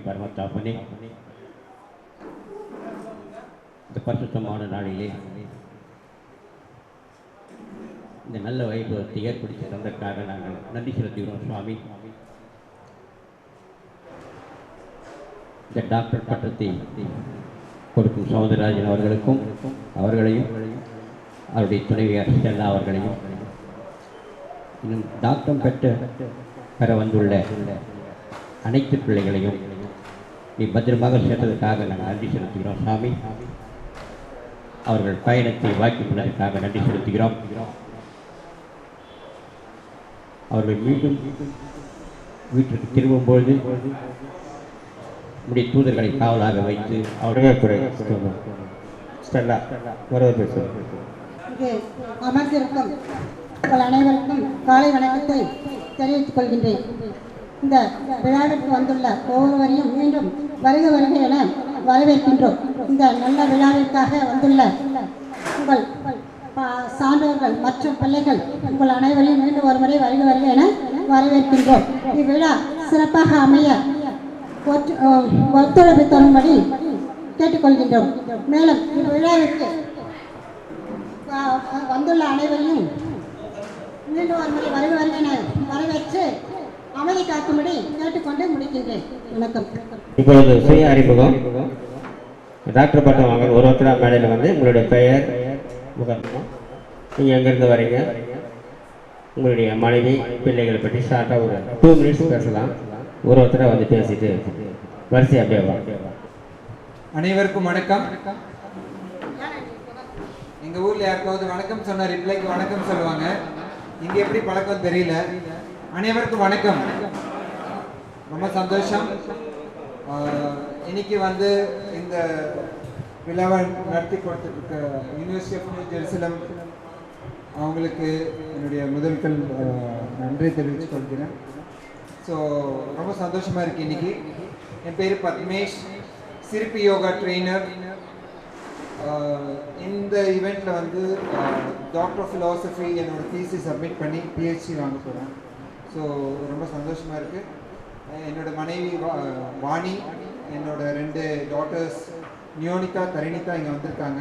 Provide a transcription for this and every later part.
பரமத்தாபனே, இந்த பரிசுத்தமான நாளிலே இந்த நல்ல வைபவத்தை ஏற்படுத்தி தந்ததற்காக நாங்கள் நன்றி செலுத்துகிறோம் சுவாமி. இந்த டாக்டர் பட்டத்தை கொடுக்கும் சௌந்தரராஜன் அவர்களுக்கும் அவர்களையும் அவருடைய துணைவியார் ஸ்டெல்லா அவர்களையும் இன்னும் டாக்டர் பெற வந்துள்ள அனைத்து பிள்ளைகளையும் நீ பத்திரமாக சேர்த்ததற்காக நாங்கள் நன்றி செலுத்துகிறோம் சாமி. அவர்கள் பயணத்தை வாக்கி கொண்டதற்காக நன்றி செலுத்துகிறோம். அவர்கள் மீண்டும் வீட்டிற்கு திரும்பும்பொழுது நம்முடைய தூதர்களை காவலாக வைத்து அவர்கள் அமர்ந்திருக்கும் உங்கள் அனைவருக்கும் காலை வணக்கத்தை தெரிவித்துக் கொள்கின்றேன். இந்த விழாவிற்கு வந்துள்ள ஒவ்வொருவரையும் மீண்டும் வருக வருக என வரவேற்கின்றோம். இந்த நல்ல விழாவிற்காக வந்துள்ள உங்கள் சான்றோர்கள் மற்றும் பிள்ளைகள் உங்கள் அனைவரையும் மீண்டும் ஒருமுறை வருக வருக என வரவேற்கின்றோம். இவ்விழா சிறப்பாக அமைய ஒத்துழைப்பு தரும்படி கேட்டுக்கொள்கின்றோம். மேலும் இவ்விழாவிற்கு வந்துள்ள அனைவரையும் மீண்டும் ஒருமுறை வருக வருக என வரவேற்று அமைதி காக்கும்படி கேட்டுக்கொண்டு முடிக்கின்றேன். வணக்கம். இப்பொழுது சுய அறிமுகம். டாக்டர் பட்டம் வாங்க ஒருத்தராக மேடையில் வந்து உங்களுடைய பெயர், முகர்த்தம், நீங்கள் எங்கேருந்து வரீங்க, உங்களுடைய மனைவி, பிள்ளைகளை பற்றி ஷார்ட்டாக ஒரு 2 மினிட்ஸ் பேசலாம். ஒருத்தராக வந்து பேசிட்டு வரிசை அப்படியே வாங்க. அனைவருக்கும் வணக்கம். எங்கள் ஊரில் யாருக்காவது வணக்கம் சொன்ன ரிப்ளைக்கு வணக்கம் சொல்லுவாங்க. இங்கே எப்படி பழக்கம் தெரியல. அனைவருக்கும் வணக்கம். ரொம்ப சந்தோஷம். இன்னைக்கு வந்து இந்த விழாவை நடத்தி கொடுத்துருக்க யூனிவர்சிட்டி ஆஃப் நியூ ஜெருசலம் அவங்களுக்கு என்னுடைய முதல்கள் நன்றி தெரிவித்துக் கொள்கிறேன். ஸோ ரொம்ப சந்தோஷமாக இருக்குது. இன்றைக்கி என் பேர் பத்மேஷ், சிற்பி யோகா ட்ரெயினர். இந்த ஈவெண்ட்டில் வந்து டாக்டர் ஆஃப் ஃபிலாசபி என்னோட தீசி சப்மிட் பண்ணி பிஹெச்டி வாங்க போகிறேன். ஸோ ரொம்ப சந்தோஷமாக இருக்குது. என்னோட மனைவி வாணி, என்னோட 2 டாட்டர்ஸ் நியோனிகா, தரிணிதா இங்கே வந்திருக்காங்க.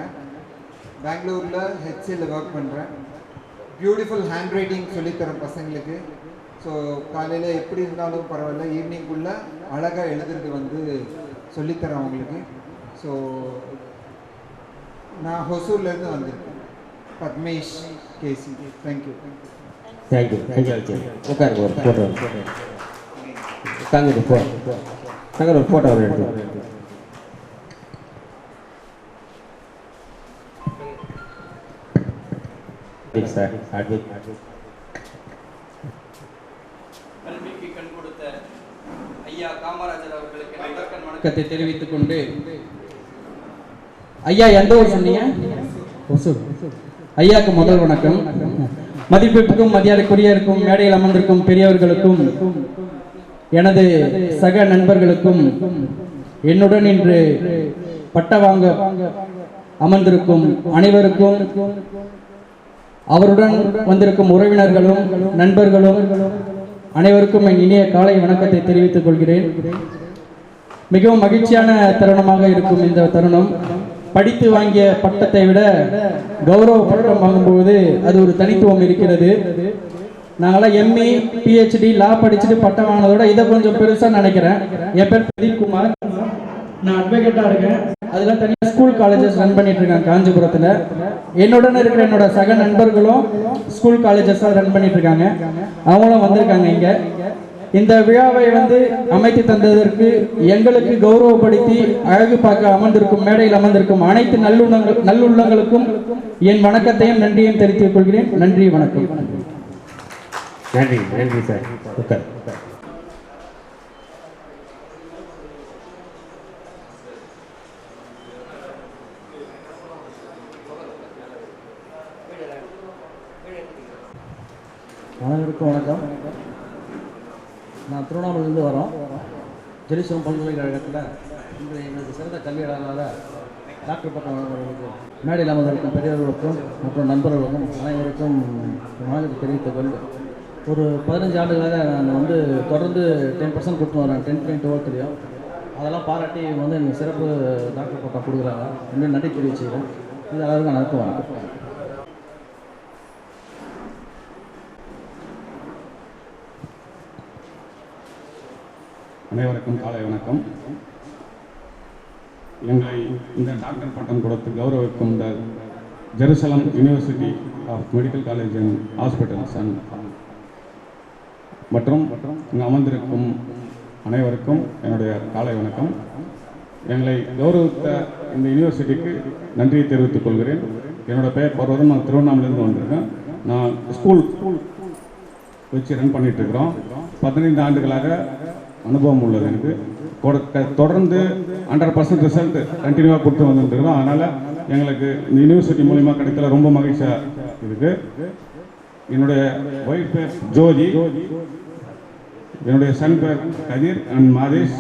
பெங்களூரில் ஹெச்சில் ஒர்க் பண்ணுறேன். பியூட்டிஃபுல் ஹேண்ட் ரைட்டிங் சொல்லித்தரேன் பசங்களுக்கு. ஸோ காலையில் எப்படி இருந்தாலும் பரவாயில்ல, ஈவினிங்குள்ளே அழகாக எழுதுறது வந்து சொல்லித்தரேன் அவங்களுக்கு. ஸோ நான் ஹொசூர்லேருந்து வந்திருக்கேன். பத்மேஷ் கேசி. தேங்க்யூ. தேங்க்யூ. உட்காருங்க. ஒரு ஃபோட்டோ தாங்க. ஒரு ஃபோட்டோ எடுத்து சார். கல்விக்கு கண் கொடுத்த ஐயா காமராஜர் அவர்களுக்கு முதற்கண் வணக்கத்தை தெரிவித்துக் கொண்டு, ஐயா எந்த ஊர் சொன்னீங்க? ஐயாவுக்கு முதல் வணக்கம். மதிப்பிற்கும் மரியாதைக்குரியருக்கும் மேடையில் அமர்ந்திருக்கும் பெரியவர்களுக்கும் எனது சக நண்பர்களுக்கும் என்னுடன் இன்று பட்ட வாங்க அமர்ந்திருக்கும் அனைவருக்கும் அவருடன் வந்திருக்கும் உறவினர்களும் நண்பர்களும் அனைவருக்கும் என் இனிய காலை வணக்கத்தை தெரிவித்துக் கொள்கிறேன். மிகவும் மகிழ்ச்சியான தருணமாக இருக்கும் இந்த தருணம். படித்து வாங்கிய பட்டத்தை விட கௌரவ பட்டம் வாங்கும்போது அது ஒரு தனித்துவம் இருக்கிறது. நாங்களாம் எம்ஏ பிஹெச்டி லா படிச்சுட்டு பட்டம் வாங்கினதோட இதை கொஞ்சம் பெருசாக நினைக்கிறேன். என் பேர் பிரதீப் குமார். நான் அட்வொகேட்டாக இருக்கேன். அதெல்லாம் தனியாக ஸ்கூல் காலேஜஸ் ரன் பண்ணிட்டு இருக்கேன் காஞ்சிபுரத்தில். என்னுடன் இருக்கிற என்னோட சக நண்பர்களும் ஸ்கூல் காலேஜஸாக ரன் பண்ணிட்டு இருக்காங்க. அவங்களும் வந்திருக்காங்க இங்கே. இந்த விழாவை வந்து அமைத்து தந்ததற்கு, எங்களுக்கு கௌரவப்படுத்தி அழகு பார்க்க அமர்ந்திருக்கும் மேடையில் அமர்ந்திருக்கும் அனைத்து நல்லுள்ளங்களுக்கும் என் வணக்கத்தையும் நன்றியையும் தெரிவித்துக் கொள்கிறேன். நன்றி, வணக்கம். நன்றி. நன்றி சார். அனைவருக்கும் வணக்கம். நான் திருவண்ணாமலையிலிருந்து வரோம். ஜெருசலம் பல்கலைக்கழகத்தில் இன்று எங்களுக்கு சிறந்த கல்வியாளராக டாக்டர் பட்டம் வழங்குவதற்கு மேடையில் அமர்ந்திருக்கும் பெரியவர்களுக்கும் மற்றும் நண்பர்களுக்கும் அனைவருக்கும் வணக்கத்தை தெரிவித்துக் கொண்டு, ஒரு 15 ஆண்டுகளாக நான் வந்து தொடர்ந்து 10% கொடுத்து வரேன். 10.2 தெரியும். அதெல்லாம் பாராட்டி இவங்க வந்து எனக்கு சிறப்பு டாக்டர் பட்டம் கொடுக்குறாங்க. இன்னும் நன்றி தெரிவிச்சுக்கிறேன். இது எல்லாருக்கும் அனைவருக்கும் வணக்கம். அனைவருக்கும் காலை வணக்கம். எங்களை இந்த டாக்டர் பட்டம் கொடுத்து கௌரவிக்கும் இந்த Jerusalem university of medical college and hospitals மற்றும் இங்கு அமர்ந்திருக்கும் அனைவருக்கும் என்னுடைய காலை வணக்கம். எங்களை கௌரவித்த இந்த யூனிவர்சிட்டிக்கு நன்றியை தெரிவித்துக் கொள்கிறேன். என்னோட பெயர் பர்வதம். நான் திருவண்ணாமலையிலிருந்து வந்திருக்கேன். நான் ஸ்கூல் வச்சு ரன் பண்ணிகிட்ருக்கிறோம். 15 ஆண்டுகளாக அனுபவம் உள்ளது எனக்கு. தொடர்ந்து 100% ரிசல்ட் கண்டினியூவாக கொடுத்து வந்துட்டுருக்கோம். அதனால் எங்களுக்கு இந்த யூனிவர்சிட்டி மூலிமா கிடைக்கல ரொம்ப மகிழ்ச்சியாக இருக்குது. என்னுடைய ஒய்ஃப் பேர் ஜோதி, என்னுடைய சன் பேர் கதிர் அண்ட் மாதேஷ்.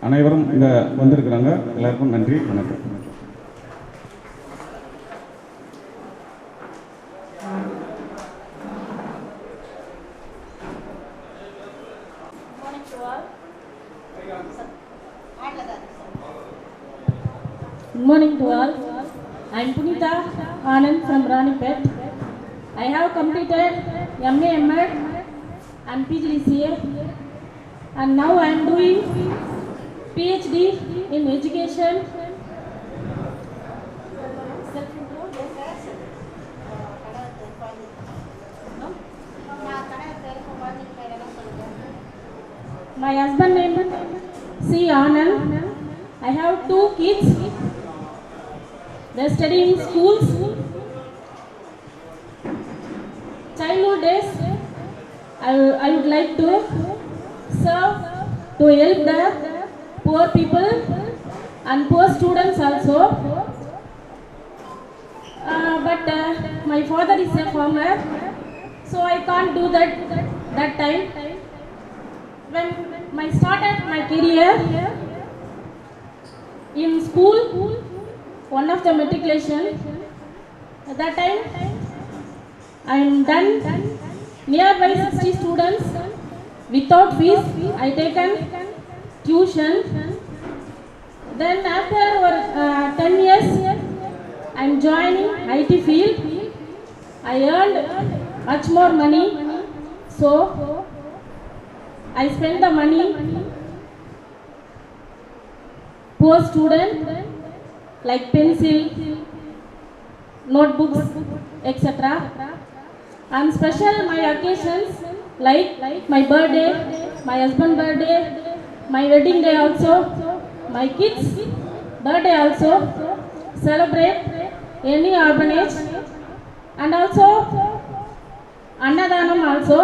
அனைவரும் இங்கே வந்திருக்கிறாங்க. எல்லாருக்கும் நன்றி, வணக்கம். Good morning to all. I am Punita Anand from Ranipet. I have completed MA, MAd and PGDCA, and now I am doing PhD in education. My husband name is C. Anand. I have 2 kids. They study in schools. Childhood days, I would like to serve to help the poor people and poor students also. But my father is a farmer, so I can't do that time. When I started my career in school, one of the matriculation, at that time I am done nearby 60 students without fees. I taken tuition. Then after 10 years I am joining IT field. I earned much more money, so I spent the money poor student like pencil, notebooks, etc. And special my occasions like my birthday, my husband's birthday, my wedding day also, my kids' birthday also, celebrate any orphanage, and also Annadanam also.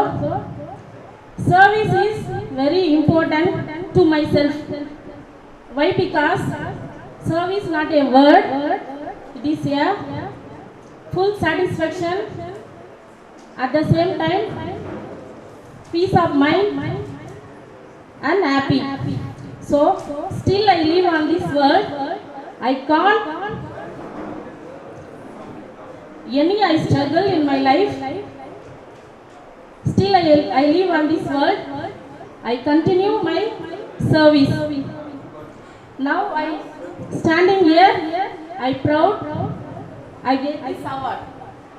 Service is very important to myself. Why? Because service is not a word, it is a full satisfaction, at the same time peace of mind and happy. So still I live on this world. I can't I struggle in my life. Still I live on this world. I continue my service. Now I standing here, I proud I get this award.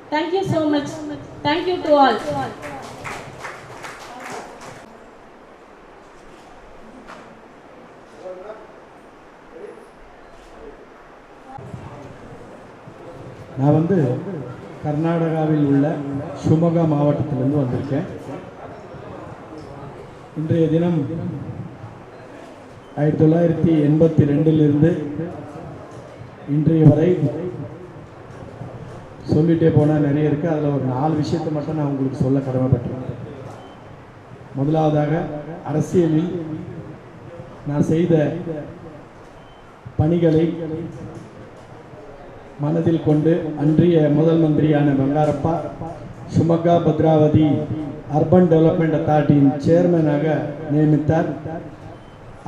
Thank you so much. Thank you to all. நான் வந்து கர்நாடகாவில் உள்ள ஷிமோகா மாவட்டத்திலிருந்து வந்திருக்கேன். இன்றைய தினம் 1982 இன்றைய வரை சொல்லிகிட்டே போனால் நிறைய இருக்குது. அதில் ஒரு 4 விஷயத்தை மட்டும் நான் உங்களுக்கு சொல்ல கடமைப்பட்டிருக்கேன். முதலாவதாக அரசியலில் நான் செய்த பணிகளை மனதில் கொண்டு அன்றைய முதல் மந்திரியான பங்காரப்பா ஷிமோகா பத்ராவதி அர்பன் டெவலப்மெண்ட் அத்தாரிட்டியின் சேர்மனாக நியமித்தார்.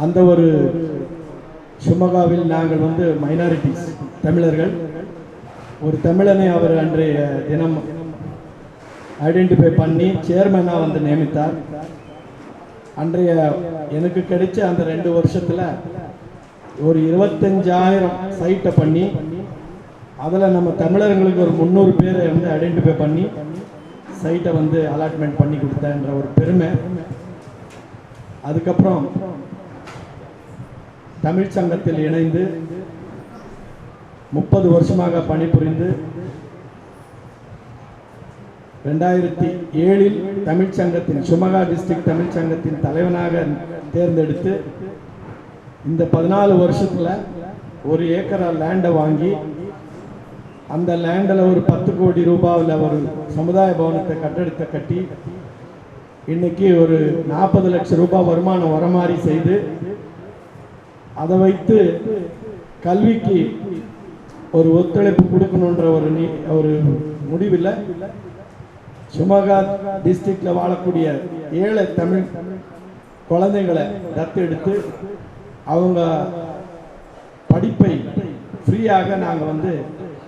அந்த ஒரு ஷிமோகாவில் நாங்கள் வந்து மைனாரிட்டிஸ் தமிழர்கள், ஒரு தமிழனை அவர் அன்றைய தினம் ஐடென்டிஃபை பண்ணி சேர்மனாக வந்து நியமித்தார். அன்றைய எனக்கு கிடைச்ச அந்த 2 வருஷத்தில் ஒரு 25,000 சைட்டை பண்ணி அதில் நம்ம தமிழர்களுக்கு ஒரு 300 பேரை வந்து ஐடென்டிஃபை பண்ணி சைட்டை வந்து அலாட்மெண்ட் பண்ணி கொடுத்தேன்ற ஒரு பெருமை. அதுக்கப்புறம் தமிழ் சங்கத்தில் இணைந்து 30 வருஷமாக பணிபுரிந்து 2007 தமிழ் சங்கத்தின் ஷிமோகா டிஸ்ட்ரிக்ட் தமிழ் சங்கத்தின் தலைவனாக தேர்ந்தெடுத்து இந்த 14 வருஷத்தில் 1 ஏக்கர் லேண்டை வாங்கி அந்த லேண்டில் ஒரு 10 கோடி ரூபாவில் ஒரு சமுதாய பவனத்தை கட்டடத்தை கட்டி இன்னைக்கு ஒரு 40 லட்சம் ரூபாய் வருமானம் வர மாதிரி செய்து அதை வைத்து கல்விக்கு ஒரு ஒத்துழைப்பு கொடுக்கணுன்ற ஒரு முடிவில் ஷிமோகா டிஸ்ட்ரிக்டில் வாழக்கூடிய 7 தமிழ் குழந்தைகளை தத்தெடுத்து அவங்க படிப்பை ஃப்ரீயாக நாங்கள் வந்து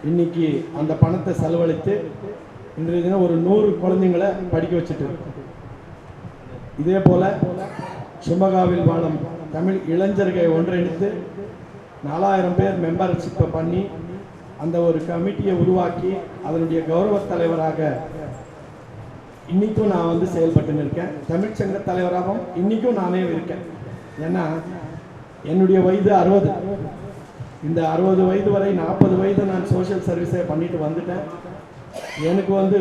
இன்னைக்கு அந்த பணத்தை செலவழித்து இன்றைய தினம் ஒரு 100 குழந்தைங்களை படிக்க வச்சுட்டு இருக்கோம். இதே போல் ஷிமோகாவில் வாழும் தமிழ் இளைஞர்களை ஒன்றிணைத்து 4000 பேர் மெம்பர்ஷிப்பை பண்ணி அந்த ஒரு கமிட்டியை உருவாக்கி அதனுடைய கௌரவ தலைவராக இன்றைக்கும் நான் வந்து செயல்பட்டு இருக்கேன். தமிழ்ச்சங்க தலைவராகவும் இன்றைக்கும் நானே இருக்கேன். ஏன்னா என்னுடைய வயது 60. இந்த 60 வயது வரை 40 வயது நான் சோஷியல் சர்வீஸை பண்ணிட்டு வந்துட்டேன். எனக்கு வந்து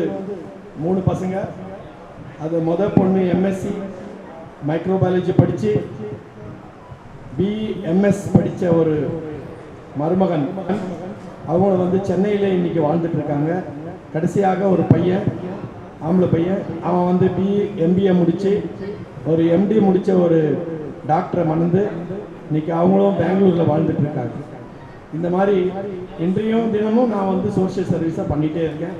3 பசங்க. அது பொண்ணு எம்எஸ்சி மைக்ரோபயாலஜி படித்து பிஎம்எஸ் படித்த ஒரு மருமகன். அவங்க வந்து சென்னையில் இன்றைக்கி வாழ்ந்துட்டு இருக்காங்க. கடைசியாக ஒரு பையன், ஆம்பளை பையன், அவன் வந்து எம்பிஏ முடித்து ஒரு எம்டி முடித்த ஒரு டாக்டரை மணந்து இன்றைக்கி அவங்களும் பெங்களூரில் வாழ்ந்துட்டு இருக்காங்க. இந்த மாதிரி இன்றையும் தினமும் நான் வந்து சோஷியல் சர்வீஸாக பண்ணிகிட்டே இருக்கேன்.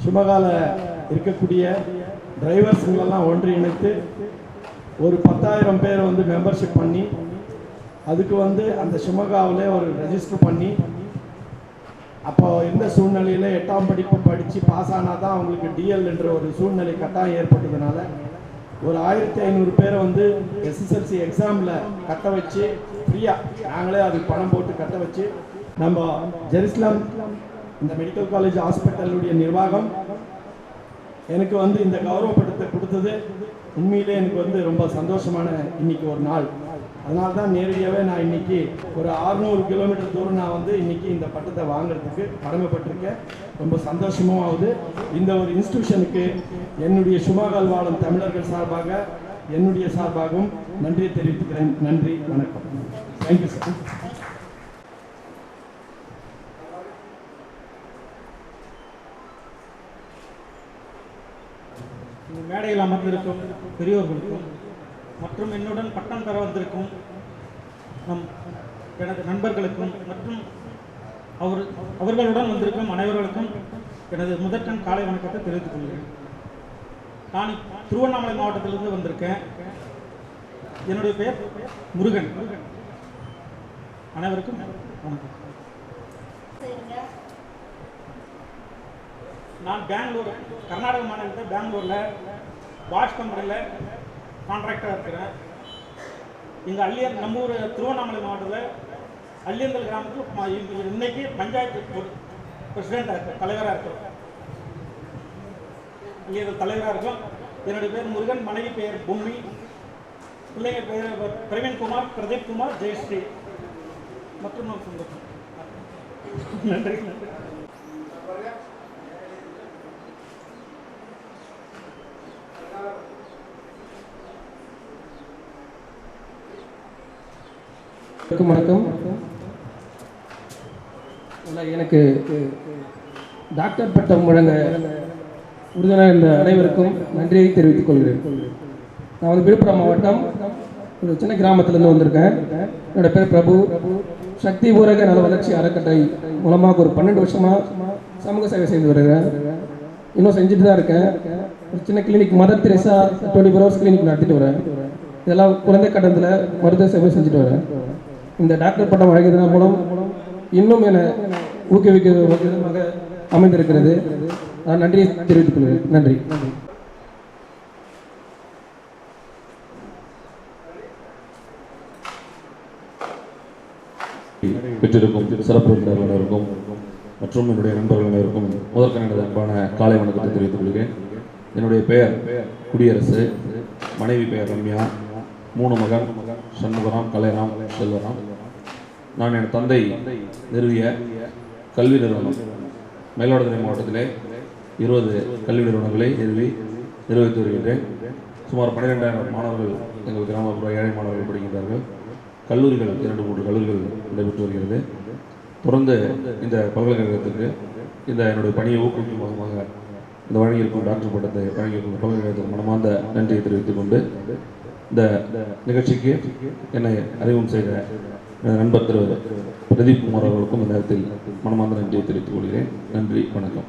ஷிமோகாவில் இருக்கக்கூடிய டிரைவர்ஸுங்களெல்லாம் ஒன்றிணைத்து ஒரு 10,000 பேர் வந்து மெம்பர்ஷிப் பண்ணி அதுக்கு வந்து அந்த ஷிமோகாவில் ஒரு ரெஜிஸ்டர் பண்ணி அப்போ இந்த சூழ்நிலையில் 8ஆம் படிப்பு படித்து பாஸ் ஆனால் தான் அவங்களுக்கு டிஎல் என்ற ஒரு சூழ்நிலை கட்டாயம் ஏற்பட்டதுனால ஒரு 1500 பேரை வந்து எஸ்எஸ்எல்சி எக்ஸாமில் கட்ட வச்சு ஃப்ரீயாக நாங்களே அதுக்கு பணம் போட்டு கட்ட வச்சு நம்ம ஜெருசலம் இந்த மெடிக்கல் காலேஜ் ஹாஸ்பிட்டலுடைய நிர்வாகம் எனக்கு வந்து இந்த கௌரவ பட்டத்தை கொடுத்தது உண்மையிலே எனக்கு வந்து ரொம்ப சந்தோஷமான இன்னைக்கு ஒரு நாள். அதனால தான் நேரடியாகவே நான் இன்னைக்கு ஒரு 600 கிலோமீட்டர் தூரம் நான் வந்து இன்னைக்கு இந்த பட்டத்தை வாங்குறதுக்கு கடமைப்பட்டிருக்கேன். ரொம்ப சந்தோஷமும் ஆகுது. இந்த ஒரு இன்ஸ்டிடியூஷனுக்கு என்னுடைய ஷிமோகாவில் வாழும் தமிழர்கள் சார்பாக என்னுடைய சார்பாகவும் நன்றியை தெரிவித்துக்கிறேன். நன்றி, வணக்கம். Thank you sir. மேடையில் அமர்ந்திருக்கும் பெரியோர்களுக்கும் மற்றும் என்னுடன் பட்டம் பெற வந்திருக்கும் எனது நண்பர்களுக்கும் மற்றும் அவர்களுடன் வந்திருக்கும் அனைவர்களுக்கும் எனது முதற்கண் காலை வணக்கத்தை தெரிவித்துக் கொள்கிறேன். நான் திருவண்ணாமலை மாவட்டத்திலிருந்து வந்திருக்கேன். என்னுடைய பெயர் முருகன். அனைவருக்கும் வணக்கம். நான் பெங்களூர், கர்நாடக மாநிலத்தில் பெங்களூரில் வாஷ் கம்பெனியில் கான்ட்ராக்டராக இருக்கிறேன். இங்கே நம்ம ஊர் திருவண்ணாமலை மாவட்டத்தில் அள்ளியந்தல் கிராமத்தில் இன்னைக்கு பஞ்சாயத்து பிரசிடெண்டாக இருக்கேன், தலைவராக இருக்கேன். அள்ளியந்தல் தலைவராக இருக்கும். என்னுடைய பேர் முருகன், மனைவி பெயர் பூமி, பிள்ளைங்க பெயர் பிரவீன்குமார், பிரதீப் குமார், ஜெயஸ்ரீ மற்றும் நன்றி. வணக்கம். எனக்கு டாக்டர் பட்டம் வழங்க உறுதுணையாக இருந்த அனைவருக்கும் நன்றியை தெரிவித்துக் கொள்கிறேன். நான் வந்து விழுப்புரம் மாவட்டம் ஒரு சின்ன கிராமத்திலேருந்து வந்திருக்கேன். என்னோட பேர் பிரபு. சக்தி ஊரக நல வளர்ச்சி அறக்கட்டளை மூலமாக ஒரு 12 வருஷமாக சமூக சேவை செய்து வருகிறேன். இன்னும் செஞ்சுட்டு தான் இருக்கேன். ஒரு சின்ன clinic, Mother Teresa 24 hours clinic நடத்திட்டு வரேன். இதெல்லாம் குழந்தை கடத்தில் மருத்துவ சேவை செஞ்சுட்டு வரேன். இந்த டாக்டர் பட்டம் வழங்கியதன் மூலம் இன்னும் என ஊக்குவிக்க விதமாக அமைந்திருக்கிறது. நான் நன்றியை தெரிவித்துக் கொள்கிறேன். நன்றி. பெற்றிருக்கும் சிறப்பு விருந்தினர் அனைவருக்கும் மற்றும் என்னுடைய நண்பர்கள் அனைவருக்கும் முதற்கண் எனது அன்பான காலை வணக்கத்தை தெரிவித்துக் கொள்கிறேன். என்னுடைய பெயர் குடியரசு, மனைவி பெயர் ரம்யா, 3 மகன் சண்முகராம், கலைராம், செல்வராம். நான் என் தந்தை நிறுவிய கல்வி நிறுவனம் மயிலாடுதுறை மாவட்டத்திலே 20 கல்வி நிறுவனங்களை நிர்வகித்து வருகின்றேன். சுமார் 12,000 மாணவர்கள் எங்கள் கிராமப்புற ஏழை மாணவர்கள் படிக்கின்றார்கள். கல்லூரிகள் 2-3 கல்லூரிகள் நடைபெற்று வருகிறது. தொடர்ந்து இந்த பல்கலைக்கழகத்துக்கு இந்த என்னுடைய பணியை ஊக்குவிக்கும் முகமாக இந்த வழங்கியிருக்கும் டாக்டர் பட்டத்தை வழங்கியிருக்கும் பல்கலைக்கழகத்துக்கு மனமார்ந்த நன்றியை தெரிவித்துக் கொண்டு இந்த நிகழ்ச்சிக்கு என்னை அறிமுகம் செய்த நண்பர் திரு பிரதீப் குமார் அவர்களுக்கும் இந்த நேரத்தில் மனமார்ந்த நன்றியை தெரிவித்துக் கொள்கிறேன். நன்றி, வணக்கம்.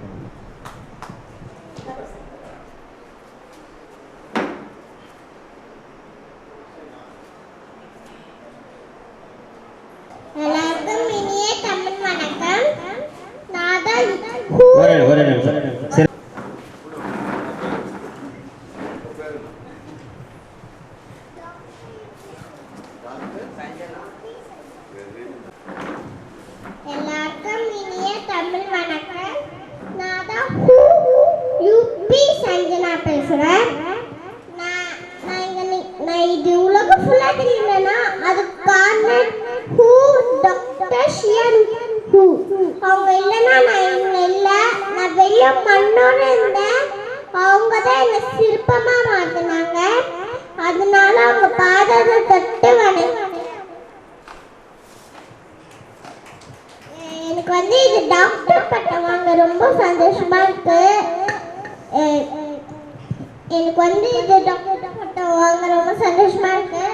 எனக்கு வந்து இது டாக்டர் பட்டம் வாங்க ரொம்ப சந்தோஷமா இருக்கு. எனக்கு வந்து இது டாக்டர் பட்டம் வாங்க ரொம்ப சந்தோஷமா இருக்கு.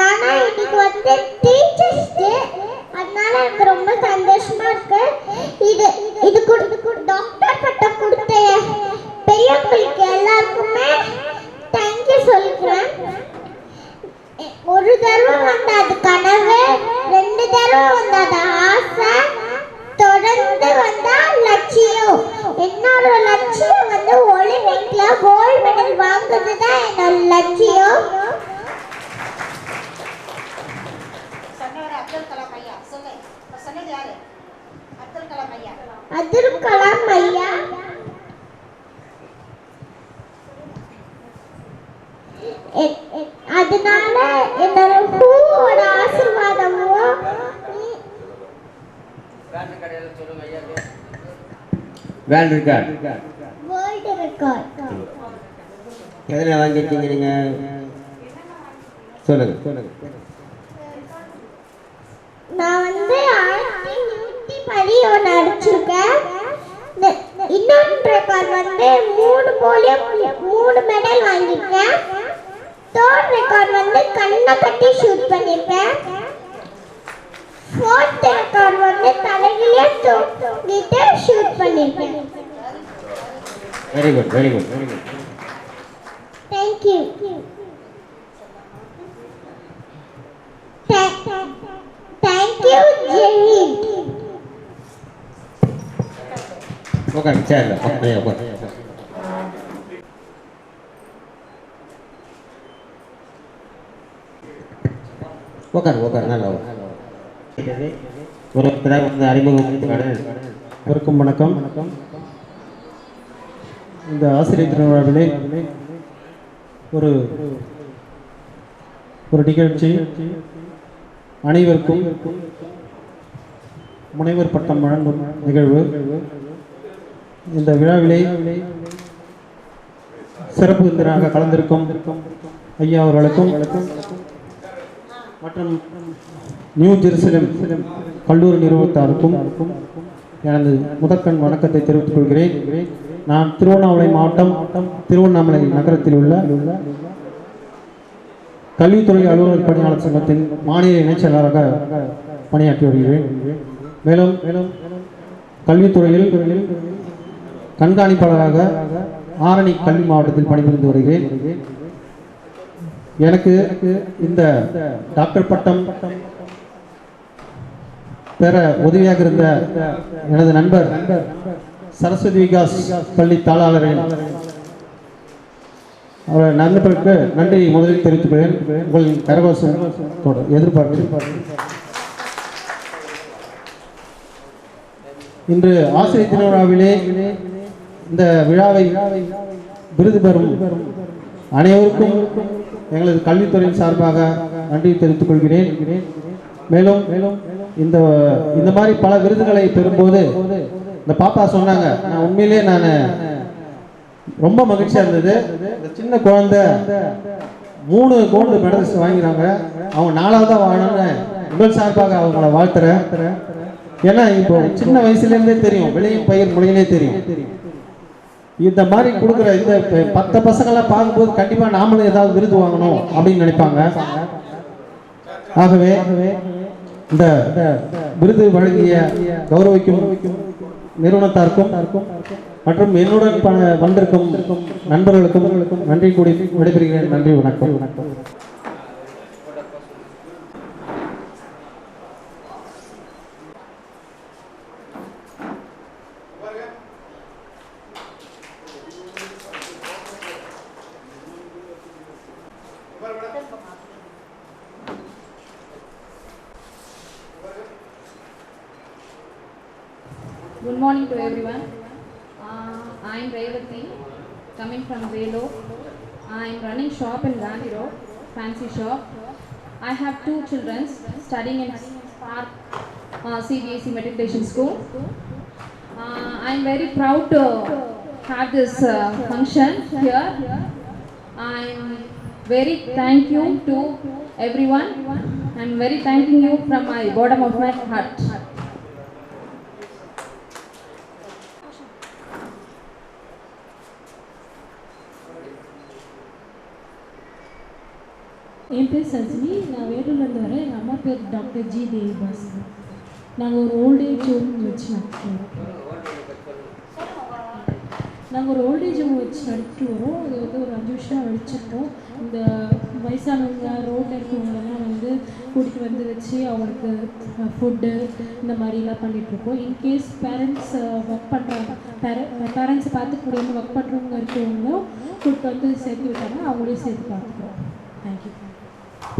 ஏன்னா இன்னைக்கு வந்து டீச்சர்ஸ் டே, அதனால எனக்கு ரொம்ப சந்தோஷமா இருக்கு. இது டாக்டர் பட்டம் கொடுத்த பெரியவங்களுக்கு எல்லாருக்குமே தேங்க்யூ சொல்லிக்கிறேன். ஒரு தடவை வந்து அது கனவு, 2 தடவை வந்து அது ஆசை, தொடர்ந்து வந்தா லட்சியம். என்னோட லட்சியம் வந்து ஒலிம்பிக்ல கோல்டு மெடல் வாங்குறது தான் என்னோட லட்சியம். அப்துல் கலாம் ஐயா அதனால என்னோட பூவோட ஆசீர்வாதமும் வேர்ல்ட் ரெக்கார்ட் எதில் வாங்கிட்டீங்க நீங்க? சொல்லுங்க. நான் வந்து 1910 ஒன்று அடிச்சிருக்கேன். இன்னொன்று ரெக்கார்ட் வந்து 3 மெடல் வாங்கியிருக்கேன். 3rd ரெக்கார்ட் வந்து கண்ணை கட்டி ஷூட் பண்ணியிருக்கேன். 4th ரெக்கார்ட் வந்து தலையிலே தூக்கிட்டு ஷூட் பண்ணியிருக்கேன். Very good. Thank you. Thank you Jai. Okay, சரி. உட்கார் நல்லா ஒரு அறிமுகம். வணக்கம். இந்த ஆசிரியர் திருவிழாவிலே ஒரு நிகழ்ச்சி, அனைவருக்கும் முனைவர் பட்டம் வழங்கும் நிகழ்வு. இந்த விழாவிலே சிறப்பு விருந்தினராக கலந்திருக்கும் ஐயா அவர்களுக்கும் மற்றும் நியூ ஜெருசலம் கல்லூரி நிறுவனத்தாருக்கும் எனது முதற்கண் வணக்கத்தை தெரிவித்துக் கொள்கிறேன். நான் திருவண்ணாமலை மாவட்டம் திருவண்ணாமலை நகரத்தில் உள்ள கல்வித்துறை அலுவலர் பணியாளர் சங்கத்தின் மாநில இணைச் செயலாளராக பணியாற்றி வருகிறேன். மேலும் கல்வித்துறையில் கண்காணிப்பாளராக ஆரணி கல்வி மாவட்டத்தில் பணிபுரிந்து வருகிறேன். எனக்கு இந்த டாக்டர் பட்டம் பெற உதவியாக இருந்த எனது நண்பர் சரஸ்வதி விகாஸ் பள்ளி தாளாளர்கள் அவர் நண்பர்களுக்கு நன்றி முதலில் தெரிவித்துக் கொள்கிறேன். உங்கள் கரகோஷத்தோடு எதிர்பார்க்கிறேன். இன்று ஆசிரியர் தின விழாவிலே இந்த விழாவை விருது பெறும் அனைவருக்கும் எங்களது கல்வித்துறையின் சார்பாக நன்றி தெரிவித்துக் கொள்கிறேன். மேலும் இந்த மாதிரி பல விருதுகளை பெறும்போது இந்த பாப்பா சொன்னாங்க, நான் உண்மையிலே நான் ரொம்ப மகிழ்ச்சியாக இருந்தது. இந்த சின்ன குழந்தை 3 கோல்டு மெடல்ஸ் வாங்கிறாங்க, அவங்க 4ஆவதாக வாங்கணும்னு உங்கள் சார்பாக அவங்கள வாழ்த்துறேன். ஏன்னா இப்போ சின்ன வயசுலேருந்தே தெரியும், விளையும் பயிர் முளையிலே தெரியும். இந்த மாதிரி கொடுக்குற இந்த 10 பசங்களாம் பார்க்கும்போது கண்டிப்பாக நாமளும் ஏதாவது விருது வாங்கணும் அப்படின்னு நினைப்பாங்க. ஆகவே இந்த விருது வழங்கிய கௌரவிக்கும் நிறுவனத்தாருக்கும் மற்றும் என்னுடன் வந்திருக்கும் நண்பர்களுக்கும் நன்றி கூடி விடைபெறுகிறேன். நன்றி, வணக்கம். Good morning to everyone. I am Revati, coming from Velo. I am running shop in Gandhi Road, fancy shop. I have 2 children studying in Spark CBSE Matriculation School. I am very proud to have this function here. I am very thank you to everyone. I am very thanking you from my bottom of my heart. என் பேர் சஜினி, நான் வேலூர்லேருந்து வரேன். எங்கள் அம்மா பேர் doctor G தேவிபாஸ். நாங்கள் ஒரு voltage home வச்சு நடத்திட்டு வரோம். அது வந்து ஒரு 5 வருஷம் வச்சுருக்கோம். இந்த வயசானவங்க ரோட்டில் இருக்கவங்களெல்லாம் வந்து கூட்டிகிட்டு வந்து வச்சு அவங்களுக்கு ஃபுட்டு இந்த மாதிரிலாம் பண்ணிகிட்ருக்கோம். இன்கேஸ் பேரண்ட்ஸ் ஒர்க் பண்ணுறாங்க, பேரண்ட்ஸை பார்த்துக்க முடியாமல் ஒர்க் பண்ணுறவங்க இருக்கவங்களும் கூப்பிட்டு வந்து சேர்த்து விட்டாங்க, அவங்களையும் சேர்த்து பார்த்துக்கிறோம். தேங்க்யூ.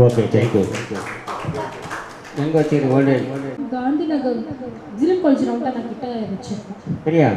Okay, thank you. எங்கே வச்சுருக்க ஓல்டேஜ்? காந்தி நகர் ஜிலம் காலேஜ் ரவுண்டாக நான் கிட்ட வச்சுருக்கேன். சரியா?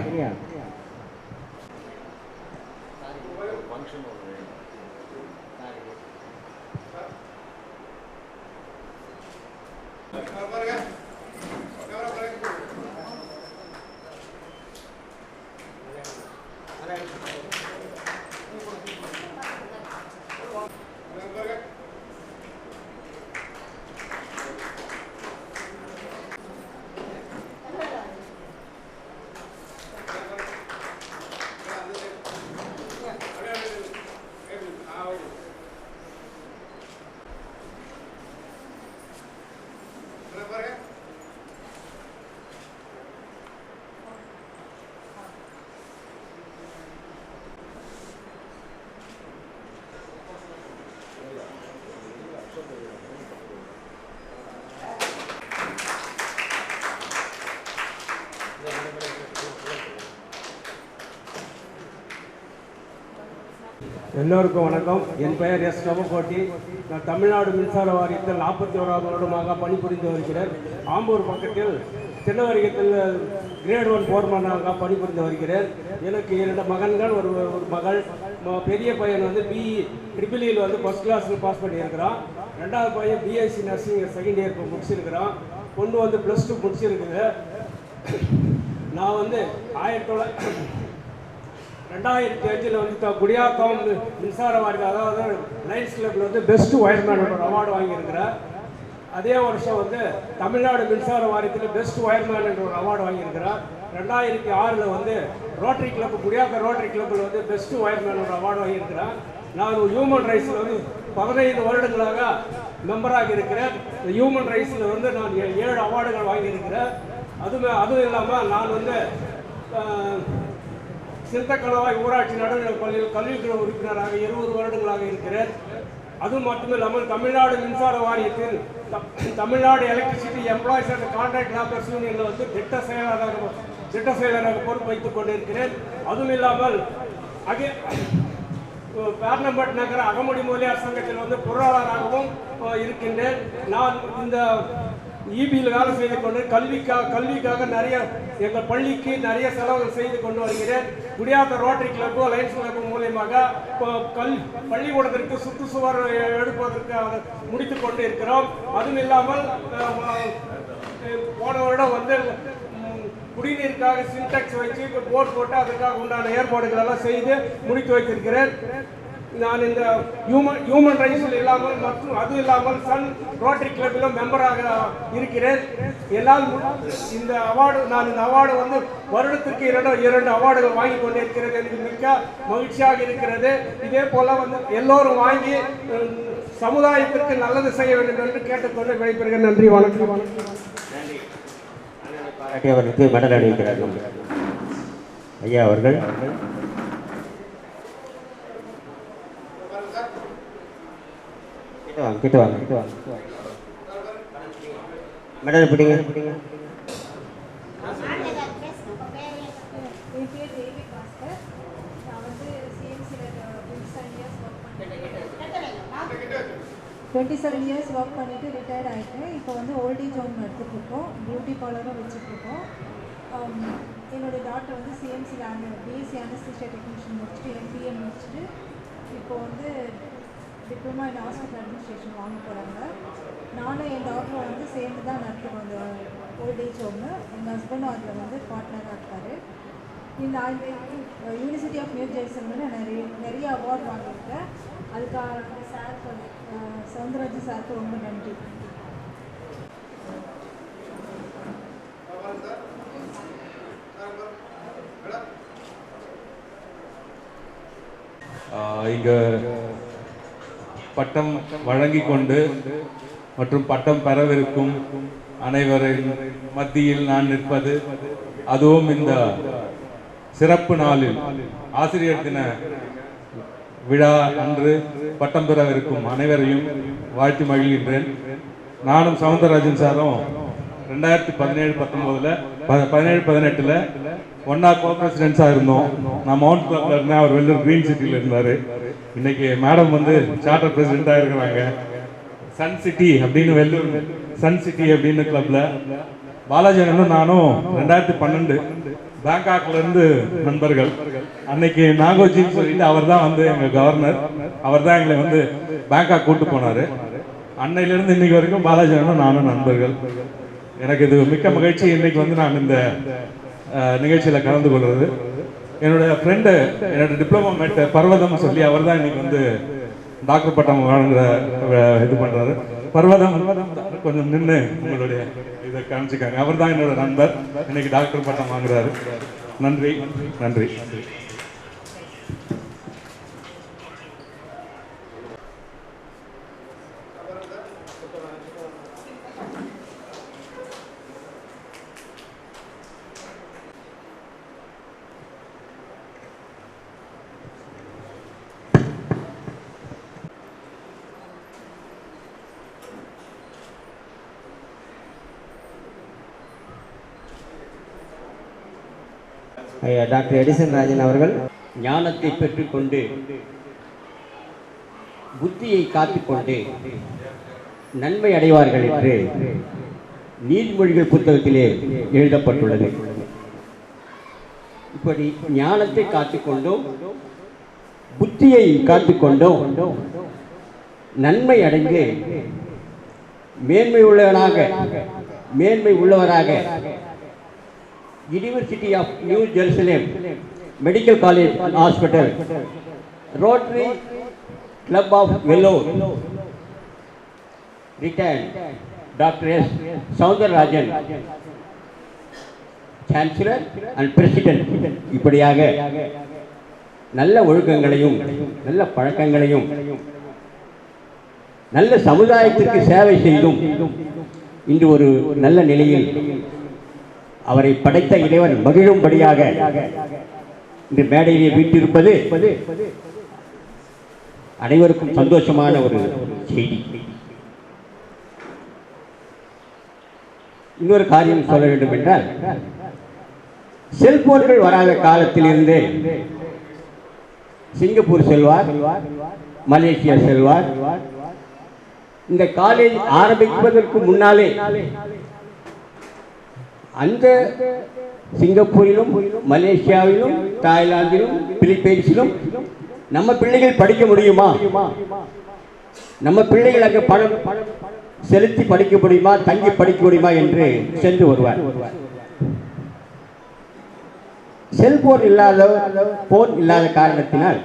எல்லோருக்கும் வணக்கம். என் பெயர் எஸ் கமகோட்டி. நான் தமிழ்நாடு மின்சார வாரியத்தில் 41ஆவது வருடமாக பணிபுரிந்து வருகிறேன். ஆம்பூர் பக்கத்தில் சின்னவரிகத்தில் கிரேட் 1 போர்மேனாக பணிபுரிந்து வருகிறேன். எனக்கு 2 மகன்கள், ஒரு மகள். பெரிய பையன் வந்து BE வந்து ஃபர்ஸ்ட் கிளாஸில் பாஸ் பண்ணியிருக்கிறான். 2வது பையன் BSc நர்சிங் செகண்ட் இயர் முடிச்சிருக்கிறான். பொண்ணு வந்து +2 முடிச்சிருக்குது. நான் வந்து 2005 வந்து குடியாத்தம் மின்சார வாரியம், அதாவது லைன்ஸ் கிளப்பில் வந்து பெஸ்ட் ஒயர்மேன் அவார்டு வாங்கியிருக்கிறேன். அதே வருஷம் வந்து தமிழ்நாடு மின்சார வாரியத்தில் பெஸ்ட் ஒயர்மேன் என்ற ஒரு அவார்டு வாங்கியிருக்கிறேன். 2006 வந்து ரோட்டரி கிளப், குடியாத்தம் ரோட்டரி கிளப்பில் வந்து பெஸ்ட் ஒயர்மேன் ஒரு அவார்டு வாங்கியிருக்கிறேன். நான் ஹியூமன் ரைட்ஸில் வந்து 15 வருடங்களாக மெம்பராக இருக்கிறேன். இந்த ஹியூமன் ரைட்ஸில் வந்து நான் 7 அவார்டுகள் வாங்கியிருக்கிறேன். அதுவும் இல்லாமல் நான் வந்து சிந்தக்கணவாய் ஊராட்சி நடுநிலைப் பள்ளியில் கல்விக்குழு உறுப்பினராக 20 வருடங்களாக இருக்கிறேன். அது மட்டுமில்லாமல் தமிழ்நாடு மின்சார வாரியத்தில் Tamil Nadu electricity employees and contract labours யூனியனில் வந்து திட்ட செயலராக பொறுப்பு வைத்துக் கொண்டிருக்கிறேன். அதுவும் இல்லாமல் பேர்னம்பட் நகர அகமுடி மூலியார் சங்கத்தில் வந்து பொருளாளராகவும் இருக்கின்றேன். நான் இந்த இபியில் வேலை செய்து கொண்டு கல்விக்காக நிறைய எங்கள் பள்ளிக்கு நிறைய செலவுகள் செய்து கொண்டு வருகிறேன். குடியாத்த ரோட்டரி கிளப்பு லைன்ஸ் கிளப்பு மூலியமாக பள்ளிக்கூடத்திற்கு சுற்றுச்சுவர் எடுப்பதற்கு முடித்து கொண்டு இருக்கிறோம். அதுவும் இல்லாமல் போன வருடம் வந்து குடிநீருக்காக சின்டெக்ஸ் வச்சு போர் போட்டு அதுக்காக உண்டான ஏற்பாடுகள் எல்லாம் செய்து முடித்து வைத்திருக்கிறேன். நான் இந்த ஹியூமன் ரைட்ஸில் இல்லாமல் மற்றும் அது இல்லாமல் சன் ரோட்டரி கிளப்பிலும் மெம்பராக இருக்கிறேன். என்னால் இந்த அவார்டு வந்து வருடத்திற்கு இரண்டு அவார்டுகள் வாங்கி கொண்டிருக்கிறது. எனக்கு மிக்க மகிழ்ச்சியாக இருக்கிறது. இதே போல வந்து எல்லோரும் வாங்கி சமுதாயத்திற்கு நல்லது செய்ய வேண்டும் என்று கேட்டுக்கொண்டு விடைபெறுகிறேன். நன்றி, வணக்கம். அவர்களுக்கு மெடல் அளிக்கிறார்கள் ஐயா அவர்கள். கிட்ட வாங்க மெடல் பிடிங்க. டுவெண்ட்டி இயர்ஸ் ஒர்க் பண்ணிவிட்டு ரிட்டையர்ட் ஆகிட்டேன். இப்போ வந்து ஓல்டேஜ் ஹோம் எடுத்துகிட்ருக்கோம், பியூட்டி பார்லரும் வச்சுட்ருக்கோம். என்னுடைய டாக்டர் வந்து சிஎம்சியில் பிஎஸ்சி அனஸ்தீசியா டெக்னீஷியன் முடிச்சுட்டு MBA முடிச்சுட்டு இப்போ வந்து டிப்ளமா இன் ஹாஸ்பிட்டல் அட்மினிஸ்ட்ரேஷன் வாங்க போகிறாங்க. நானும் என் டாக்டரும் வந்து சேர்ந்து தான் நடத்துகிறோம் அந்த ஓல்டேஜ் ஹோம்னு. எங்கள் ஹஸ்பண்டும் அதில் வந்து பார்ட்னராக இருக்கார். இந்த யூனிவர்சிட்டி ஆஃப் நியூ ஜெர்சியில் நிறைய அவார்ட் வாங்கியிருக்கேன். அதுக்காக சாருக்கு சவுந்தரராஜன் சாருக்கு ரொம்ப நன்றி. இங்கே பட்டம் வழங்கி கொண்டு மற்றும் பட்டம் பெறவிருக்கும் அனைவரின் மத்தியில் நான் நிற்பது, அதுவும் இந்த சிறப்பு நாளில் ஆசிரியர் தின விழா அன்று பட்டம் பெறவிருக்கும் அனைவரையும் வாழ்த்து மகிழ்கின்றேன். நானும் சவுந்தரராஜன் சாரும் 2017-19 17-18 ஒன்னா கோ பிரசிடென்ட்ஸாக இருந்தோம். நான் மவுண்ட் கிளப்ல இருந்தேன், அவர் வெள்ளூர் கிரீன் சிட்டியில் இருந்தார். இன்னைக்கு மேடம் வந்து சார்ட்டர் பிரசிடென்ட்டாக இருக்கிறாங்க. சன் சிட்டி அப்படின்னு வெள்ளூர் சன் சிட்டி அப்படின்னு கிளப்ல பாலாஜி அண்ணனும் நானும் 2012 பேங்காக்ல இருந்து நண்பர்கள். அன்னைக்கு நாகோஜின்னு சொல்லிட்டு அவர் தான் வந்து எங்க கவர்னர், அவர் தான் எங்களை வந்து பேங்காக் கூட்டு போனாரு. அன்னையிலிருந்து இன்னைக்கு வரைக்கும் பாலாஜி அண்ணனும் நானும் நண்பர்கள். எனக்கு இது மிக்க மகிழ்ச்சி. இன்னைக்கு வந்து நான் இந்த நிகழ்ச்சியில் கலந்து கொள்வது. என்னுடைய ஃப்ரெண்டு, என்னோட டிப்ளமோ மேட் பர்வதம் சொல்லி அவர் தான் இன்னைக்கு வந்து டாக்டர் பட்டம் வழங்குற இது பண்றாரு. பர்வதம் கொஞ்சம் நின்று உங்களுடைய இதை காமிச்சுக்காங்க. அவர் தான் என்னோட நண்பர், இன்னைக்கு டாக்டர் பட்டம் வாங்குறாரு. நன்றி நன்றி. டாக்டர் எடிசன் ராஜன் அவர்கள் ஞானத்தை பெற்றுக்கொண்டு புத்தியை காத்துக்கொண்டு நன்மை அடைவார்கள் என்று நீதிமொழிகள் புத்தகத்திலே எழுதப்பட்டுள்ளது. இப்படி ஞானத்தை காத்துக்கொண்டும் புத்தியை காத்துக்கொண்டும் நன்மை அடைந்து மேன்மை உள்ளவராக university of New Jerusalem medical college hospital rotary club of Vellore retired doctor S Soundararajan chancellor and president இப்படியாக நல்ல ஒழுக்கங்களையும் நல்ல பழக்கங்களையும் நல்ல சமுதாயத்திற்கு சேவை செய்தும் இன்று ஒரு நல்ல நிலையில் அவரை படைத்த இறைவன் மகிழும்படியாக இந்த மேடையிலே வீட்டிருப்பது அனைவருக்கும் சந்தோஷமான ஒரு செய்தி. இன்னொரு காரியம் சொல்ல வேண்டும் என்றால், செல்போன்கள் வராத காலத்திலிருந்தே சிங்கப்பூர் செல்வார், மலேசியா செல்வார், இந்த காலேஜ் ஆரம்பிப்பதற்கு முன்னாலே அந்த சிங்கப்பூரிலும் மலேசியாவிலும் தாய்லாந்திலும் பிலிப்பைன்ஸிலும் நம்ம பிள்ளைகள் படிக்க முடியுமா, நம்ம பிள்ளைகள் அங்கே பணம் செலுத்தி படிக்க முடியுமா, தங்கி படிக்க முடியுமா என்று சென்று வருவார். செல்போன் இல்லாத காரணத்தினால்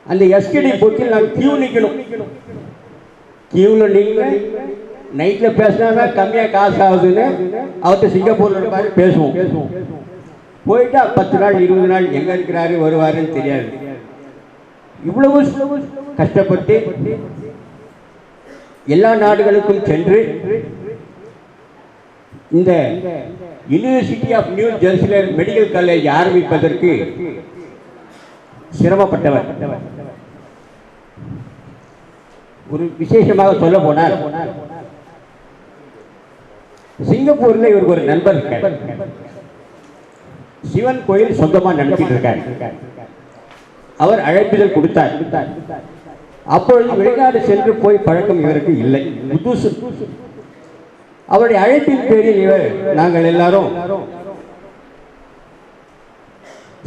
அந்த எஸ்டிடி பூத்தில் நான் கியூ நிற்கணும். கியூவில் நின்று நைட்டில் பேசினா கம்மியாக காசு ஆகுதுன்னு அவர்கிட்ட சிங்கப்பூரில் இருப்பாரு பேசுவோம். போயிட்டா 10 நாள் 20 நாள் எங்கே இருக்கிறாரு வருவாருன்னு தெரியாது. இவ்வளவு கஷ்டப்பட்டு எல்லா நாடுகளுக்கும் சென்று இந்த யூனிவர்சிட்டி ஆஃப் நியூ ஜெர்சியில் மெடிக்கல் காலேஜ் ஆரம்பிப்பதற்கு சிரமப்பட்டவர். ஒரு விசேஷமாக சொல்ல போனால் சிங்கப்பூரில் இவருக்கு ஒரு நண்பர் இருக்கார். சிவன் கோயில் சொந்தமாக நடத்திட்டு இருக்கார். அவர் அழைப்பிதழ் கொடுத்தார். அப்பொழுது வெளிநாடு சென்று போய் பழக்கம் இவருக்கு இல்லை. அவருடைய அழைப்பின் பேரில் நாங்கள் எல்லாரும்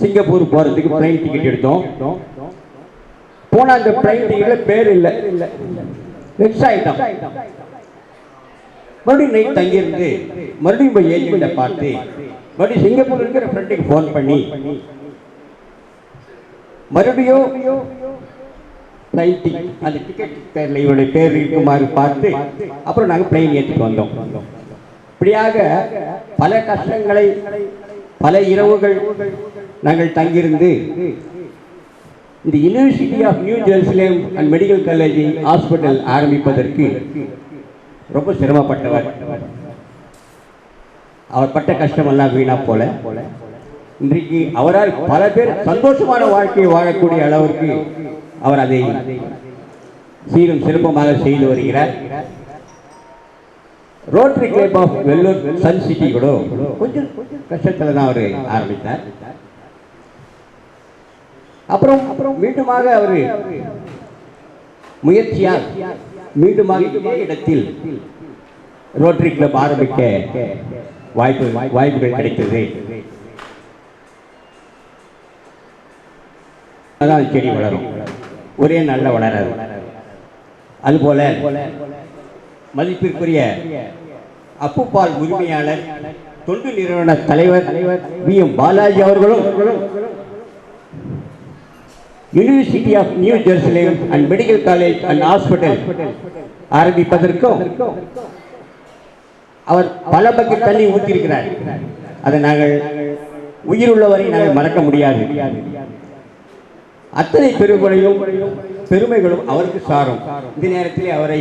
சிங்கப்பூர் போறதுக்கு பிளைன் டிக்கெட் எடுத்தோம். போன அந்த பிளைன் டிக்கெட்ல பேர் இல்லை, வெக்ஸ் ஆயிட்டோம். மறுபடியும் நைட் தங்கியிருந்து மறுபடியும் போய் ஏஜென்ட்டை பார்த்து மறுபடியும் சிங்கப்பூர் இருக்கிற ஃப்ரெண்டுக்கு ஃபோன் பண்ணி மறுபடியும் அந்த டிக்கெட் பேரில் இவருடைய பேர் இருக்குமாறு பார்த்து அப்புறம் நாங்கள் பிளைன் ஏற்றிட்டு வந்தோம். இப்படியாக பல கஷ்டங்களை பல இரவுகள் நாங்கள் தங்கியிருந்து இந்த university of New Jerusalem and medical college hospital ஆரம்பிப்பதற்கு ரொம்ப சிரமப்பட்டவர். அவர் பட்ட கஷ்டமெல்லாம் வீணா போல இன்றைக்கு அவரால் பல பேர் சந்தோஷமான வாழ்க்கையை வாழக்கூடிய அளவிற்கு அவர் அதை சீரும் சிறப்பமாக செய்து வருகிறார். Rotary club of Vellore sun city கூட கொஞ்சம் கஷ்டத்தில் தான் அவர் ஆரம்பித்தார். அப்புறம் மீண்டுமாக அவர் முயற்சியால் மீண்டுமாக இதே இடத்தில் ரோட்டரி கிளப் ஆரம்பிக்க வாய்ப்புகள் கிடைத்தது. அதான் செடி வளரும், ஒரே நல்ல வளராது. அதுபோல மதிப்பிற்குரிய அப்புப்பால் உரிமையாளர் தொண்டு நிறுவன தலைவர் வி.எம். பாலாஜி அவர்களும் university of New Jerusalem and medical college and hospital ஆரம்பிப்பதற்கும் அவர் பல பக்கெட் தண்ணி ஊற்றிருக்கிறார். அதை நாங்கள் உயிருள்ளவரை நாங்கள் மறக்க முடியாது. அத்தனை பெருமைகளும் அவருக்கு சாரும். இந்த நேரத்தில் அவரை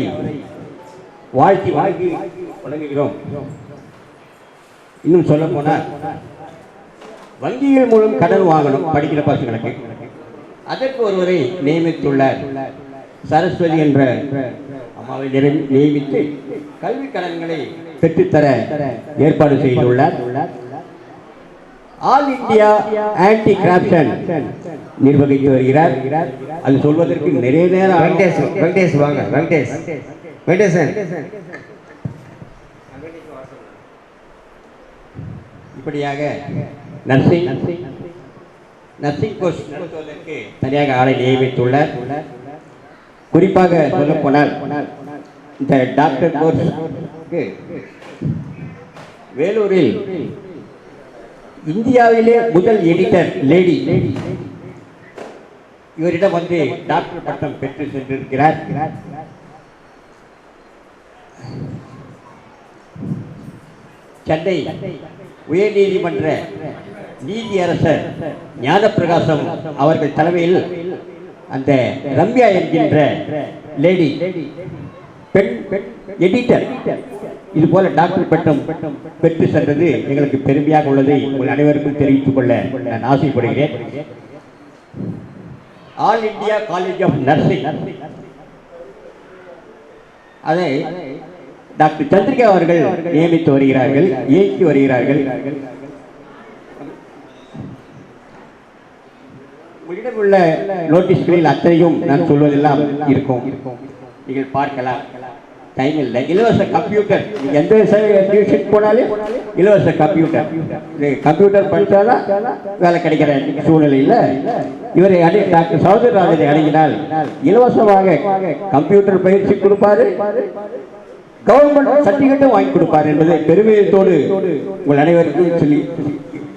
வாழ்த்தி வழங்குகிறோம். இன்னும் சொல்ல போனால் வங்கிகள் மூலம் கடன் வாங்கணும் படிக்கிற பசங்களுக்கு. அதற்கு ஒருவரை நியமித்துள்ளார். சரஸ்வதி என்ற அம்மாவை நியமித்து கல்வி கடன்களை பெற்றுத்தர ஏற்பாடு செய்துள்ளார். ஆல் இந்தியா ஆன்டி கரப்ஷன் நிர்வகித்து வருகிறார். அது சொல்வதற்கு நிறைய நேரம். வெங்கடேஷ் வாங்க, வெங்கடேசன். இப்படியாக நர்சிங் கோர்ஸ் நடத்துவதற்கு தனியாக ஆளை நியமித்துள்ளார். குறிப்பாக சொல்ல போனால் இந்த டாக்டர் கோர்ஸ்க்கு வேலூரில் இந்தியாவிலே முதல் எடிட்டர் லேடி இவரிடம் வந்து டாக்டர் பட்டம் பெற்று சென்றிருக்கிறார். சென்னை உயர்நீதிமன்ற நீதியரசர் ஞானப்பிரகாசம் அவர்கள் தலைமையில் அந்த ரம்யா என்கின்ற லேடி பெண் எடிட்டர் இது போல டாக்டர் பட்டம் பெற்று சென்றது எங்களுக்கு பெருமையாக உள்ளதை உங்கள் அனைவருக்கும் தெரிவித்துக் கொள்ள நான் ஆசைப்படுகிறேன். All India college of nursing அதை டாக்டர் சந்திரிகா அவர்கள் நியமித்து வருகிறார்கள், இயக்கி வருகிறார்கள். உங்களிடம் உள்ள நோட்டீஸ்களில் அத்தனையும் நான் சொல்வதெல்லாம் இருக்கும். நீங்கள் பார்க்கலாம். டைம் இல்லை. இலவச கம்ப்யூட்டர், நீங்கள் எந்த டியூஷன் போனாலும் இலவச கம்ப்யூட்டர். இது கம்ப்யூட்டர் படித்தாதான் வேலை கிடைக்கிற சூழ்நிலையில் இவரை டாக்டர் சௌந்தரராஜனை அணுகினால் இலவசமாக கம்ப்யூட்டர் பயிற்சி கொடுப்பாரு, கவர்மெண்ட் சர்டிஃபிகேட்டும் வாங்கி கொடுப்பார் என்பதை பெருமிதத்தோடு உங்கள் அனைவருக்கும்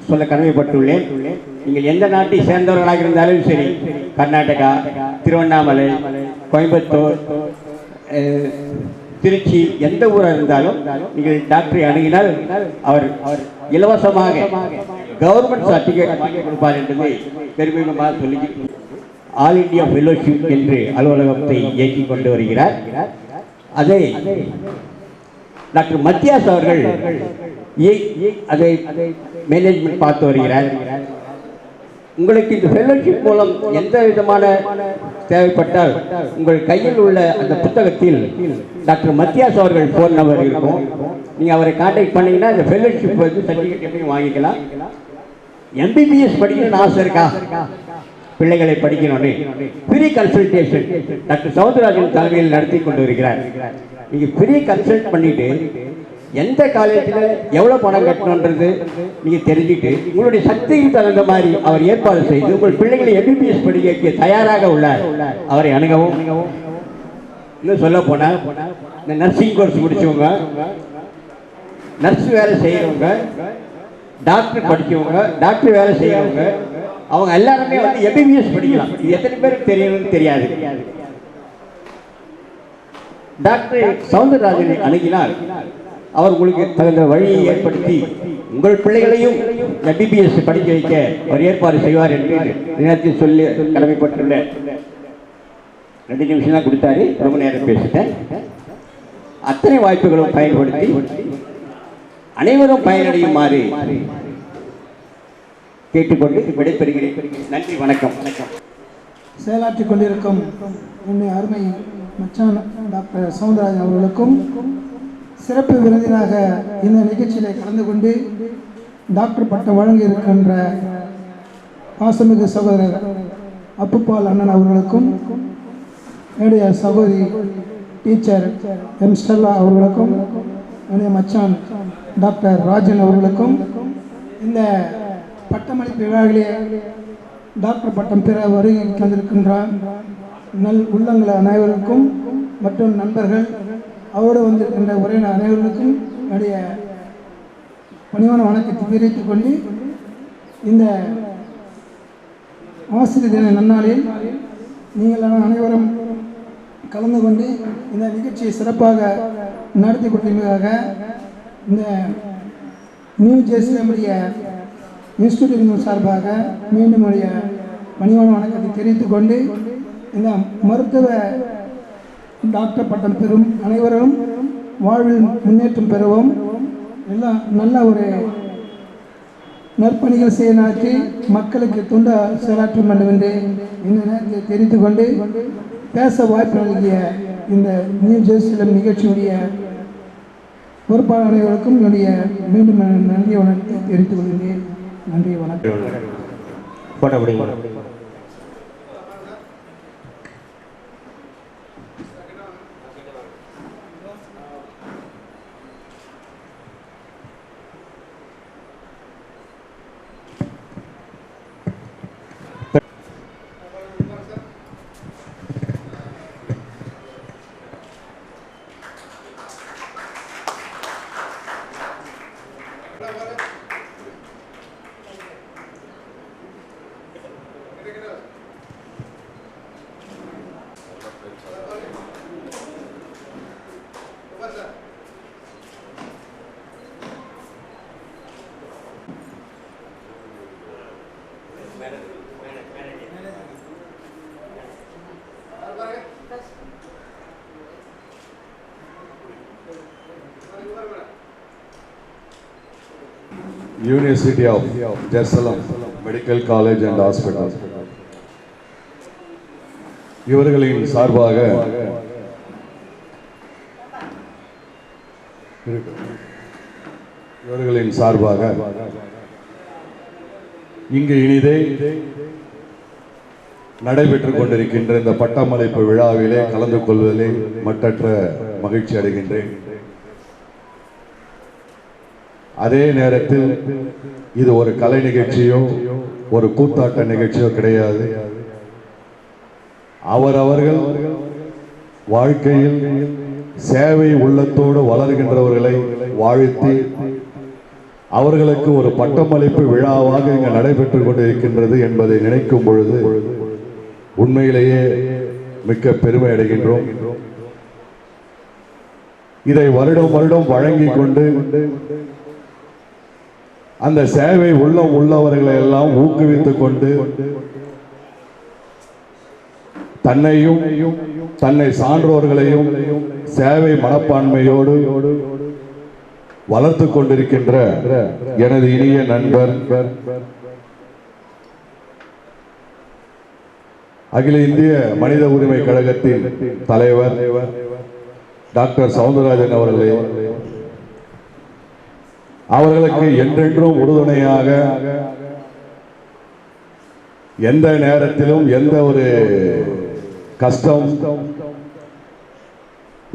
சொல்ல கடமைப்பட்டுள்ளேன். நீங்கள் எந்த நாட்டை சேர்ந்தவர்களாக இருந்தாலும் சரி, கர்நாடகா, திருவண்ணாமலை, கோயம்புத்தூர், திருச்சி, எந்த ஊராக இருந்தாலும் நீங்கள் டாக்டரை அணுகினால் அவர் இலவசமாக கவர்மெண்ட் சர்டிஃபிகேட் வாங்கி கொடுப்பார் என்பதை பெருமிதமாக சொல்லி ஆல் இண்டியா ஃபெலோஷிப் என்று அலுவலகத்தை இயக்கிக் கொண்டு வருகிறார். அதை டாக்டர் மத்தியாஸ் அவர்கள் அதை மேனேஜ்மெண்ட் பார்த்து வருகிறார். உங்களுக்கு இந்த ஃபெலோஷிப் மூலம் எந்த விதமான தேவைப்பட்டால் உங்கள் கையில் உள்ள அந்த புத்தகத்தில் டாக்டர் மத்தியாஸ் அவர்கள் ஃபோன் நம்பர் இருக்கும். நீங்கள் அவரை கான்டாக்ட் பண்ணீங்கன்னா இந்த ஃபெலோஷிப் வந்து சர்டிஃபிகேட் எப்படி வாங்கிக்கலாம். எம்பிபிஎஸ் படிக்கணும்னு ஆசை இருக்கா, பிள்ளைகளை படிக்கணும்னு ஃப்ரீ கன்சல்டேஷன் டாக்டர் சௌந்தரராஜன் தலைமையில் நடத்தி கொண்டு வருகிறார். நீங்கள் ஃப்ரீ கன்சல்ட் பண்ணிட்டு எந்த காலேஜில் எவ்வளோ பணம் கட்டணுன்றது நீங்கள் தெரிஞ்சுட்டு உங்களுடைய சக்திக்கு தகுந்த மாதிரி அவர் ஏற்பாடு செய்து உங்கள் பிள்ளைகளை எம்பிபிஎஸ் படிக்க தயாராக உள்ளார். அவரை அணுகவும். இன்னும் சொல்ல போனால் இந்த நர்சிங் கோர்ஸ் முடிச்சவங்க, நர்ஸ் வேலை செய்கிறவங்க, டாக்டர் படித்தவங்க, டாக்டர் வேலை செய்கிறவங்க, அவங்க எல்லாருமே வந்து எம்பிபிஎஸ் படிக்கலாம். இது எத்தனை பேருக்கு தெரியணும்னு தெரியாது. டாக்டர் சௌந்தரராஜனை அணுகினால் அவர் உங்களுக்கு தகுந்த வழியை ஏற்படுத்தி உங்கள் பிள்ளைகளையும் எம்பிபிஎஸ் படிக்க வைக்க அவர் ஏற்பாடு செய்வார் என்று நேரத்தில் சொல்லி கடமைப்பட்டுள்ள 2 நிமிஷம் தான் கொடுத்தாரு, ரொம்ப நேரம் பேசிட்டேன். அத்தனை வாய்ப்புகளும் பயன்படுத்தி அனைவரும் பயனடையுமாறு கேட்டுக்கொண்டு விடைபெறுகிறேன். நன்றி, வணக்கம். செயலாற்றிக் கொண்டிருக்கும் என்னுடைய அருமை மச்சான் டாக்டர் சௌந்தரராஜன் அவர்களுக்கும் சிறப்பு விருந்தினராக இந்த நிகழ்ச்சியிலே கலந்து கொண்டு டாக்டர் பட்டம் வழங்கி இருக்கின்ற பாசமிகு சகோதரர் அப்புப்பால் அண்ணன் அவர்களுக்கும், என்னுடைய சகோதரி டீச்சர் எம் ஸ்டெல்லா அவர்களுக்கும், என்னுடைய மச்சான் டாக்டர் ராஜன் அவர்களுக்கும், இந்த பட்டமளிப்பு விழாவிலே டாக்டர் பட்டம் பெற வருகை தந்திருக்கின்றார் நல் உள்ளங்கள் அனைவருக்கும் மற்றும் நண்பர்கள் அவரோடு வந்திருக்கின்ற உரையினர் அனைவருக்கும் என்னுடைய பணிவான வணக்கத்தை தெரிவித்துக் கொண்டு இந்த ஆசிரியர் தின நன்னாளில் நீங்கள் அனைவரும் கலந்து கொண்டு இந்த நிகழ்ச்சியை சிறப்பாக நடத்தி கொடுத்தமைக்காக இந்த நியூ ஜெர்சியினுடைய இன்ஸ்டிடியூட் சார்பாக மீண்டும் உடைய பணிவான வணக்கத்தை தெரிவித்துக் கொண்டு இந்த மருத்துவ டாக்டர் பட்டம் பெறும் அனைவரும் வாழ்வில் முன்னேற்றம் பெறவும் எல்லாம் நல்ல ஒரு நற்பணிகள் செயலாற்றி மக்களுக்கு தொண்டு செயலாற்ற வேண்டும் என்று இந்த நேரத்தை தெரிவித்துக் கொண்டு பேச வாய்ப்பு நல்கிய இந்த நியூ ஜெருசலேம் நிகழ்ச்சியுடைய பொறுப்பாளர் அனைவருக்கும் என்னுடைய மீண்டும் நன்றி வணக்கத்தை தெரிவித்துக் கொள்கிறேன். நன்றி, வணக்கம். University of Jerusalem Medical College and Hospital இவர்களின் சார்பாக இங்கு இனிதே நடைபெற்றுக் கொண்டிருக்கின்ற இந்த பட்டமளிப்பு விழாவிலே கலந்து கொள்வதில் மட்டற்ற மகிழ்ச்சி அடைகின்றேன். அதே நேரத்தில் இது ஒரு கலை நிகழ்ச்சியோ ஒரு கூத்தாட்ட நிகழ்ச்சியோ கிடையாது. அவரவர்கள் வாழ்க்கையில் சேவை உள்ளத்தோடு வளர்கின்றவர்களை வாழ்த்தி அவர்களுக்கு ஒரு பட்டமளிப்பு விழாவாக இங்கு நடைபெற்றுக் கொண்டிருக்கின்றது என்பதை நினைக்கும் பொழுது உண்மையிலேயே மிக்க பெருமை அடைகின்றோம். இதை வருடம் வருடம் வழங்கிக் கொண்டு அந்த சேவை உள்ளவர்களை எல்லாம் ஊக்குவித்துக் கொண்டு தன்னையும் தன்னை சான்றோர்களையும் சேவை மனப்பான்மையோடு வளர்த்து கொண்டிருக்கின்ற எனது இனிய நண்பர் அகில இந்திய மனித உரிமை கழகத்தின் தலைவர் டாக்டர் சவுந்தரராஜன் அவர்களே, அவர்களுக்கு என்றென்றும் உறுதுணையாக எந்த நேரத்திலும் எந்த ஒரு கஷ்டம்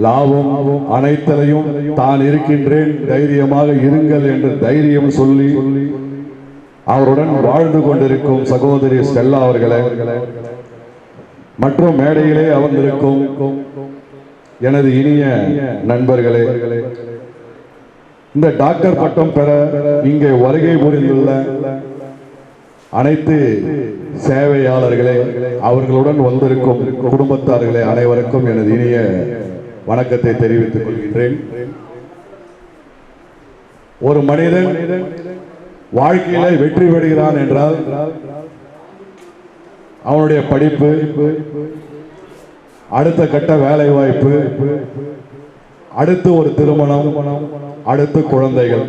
லாபம் அனைத்தையும் தான் இருக்கின்றேன், தைரியமாக இருங்கள் என்று தைரியம் சொல்லி அவருடன் வாழ்ந்து கொண்டிருக்கும் சகோதரி ஸ்டெல்லா அவர்களே மற்றும் மேடையிலே அமர்ந்திருக்கும் எனது இனிய நண்பர்களே, இந்த டாக்டர் பட்டம் பெற இங்கே வருகை புரிந்துள்ள அனைத்து சேவையாளர்களே, அவர்களுடன் வந்திருக்கும் குடும்பத்தார்களே, அனைவருக்கும் எனது இனிய வணக்கத்தை தெரிவித்துக் கொள்கின்றேன். ஒரு மனிதன் வாழ்க்கையில வெற்றி பெறுகிறான் என்றால் அவனுடைய படிப்பு, அடுத்த கட்ட வேலை வாய்ப்பு, அடுத்து ஒரு திருமணம், அடுத்து குழந்தைகள்,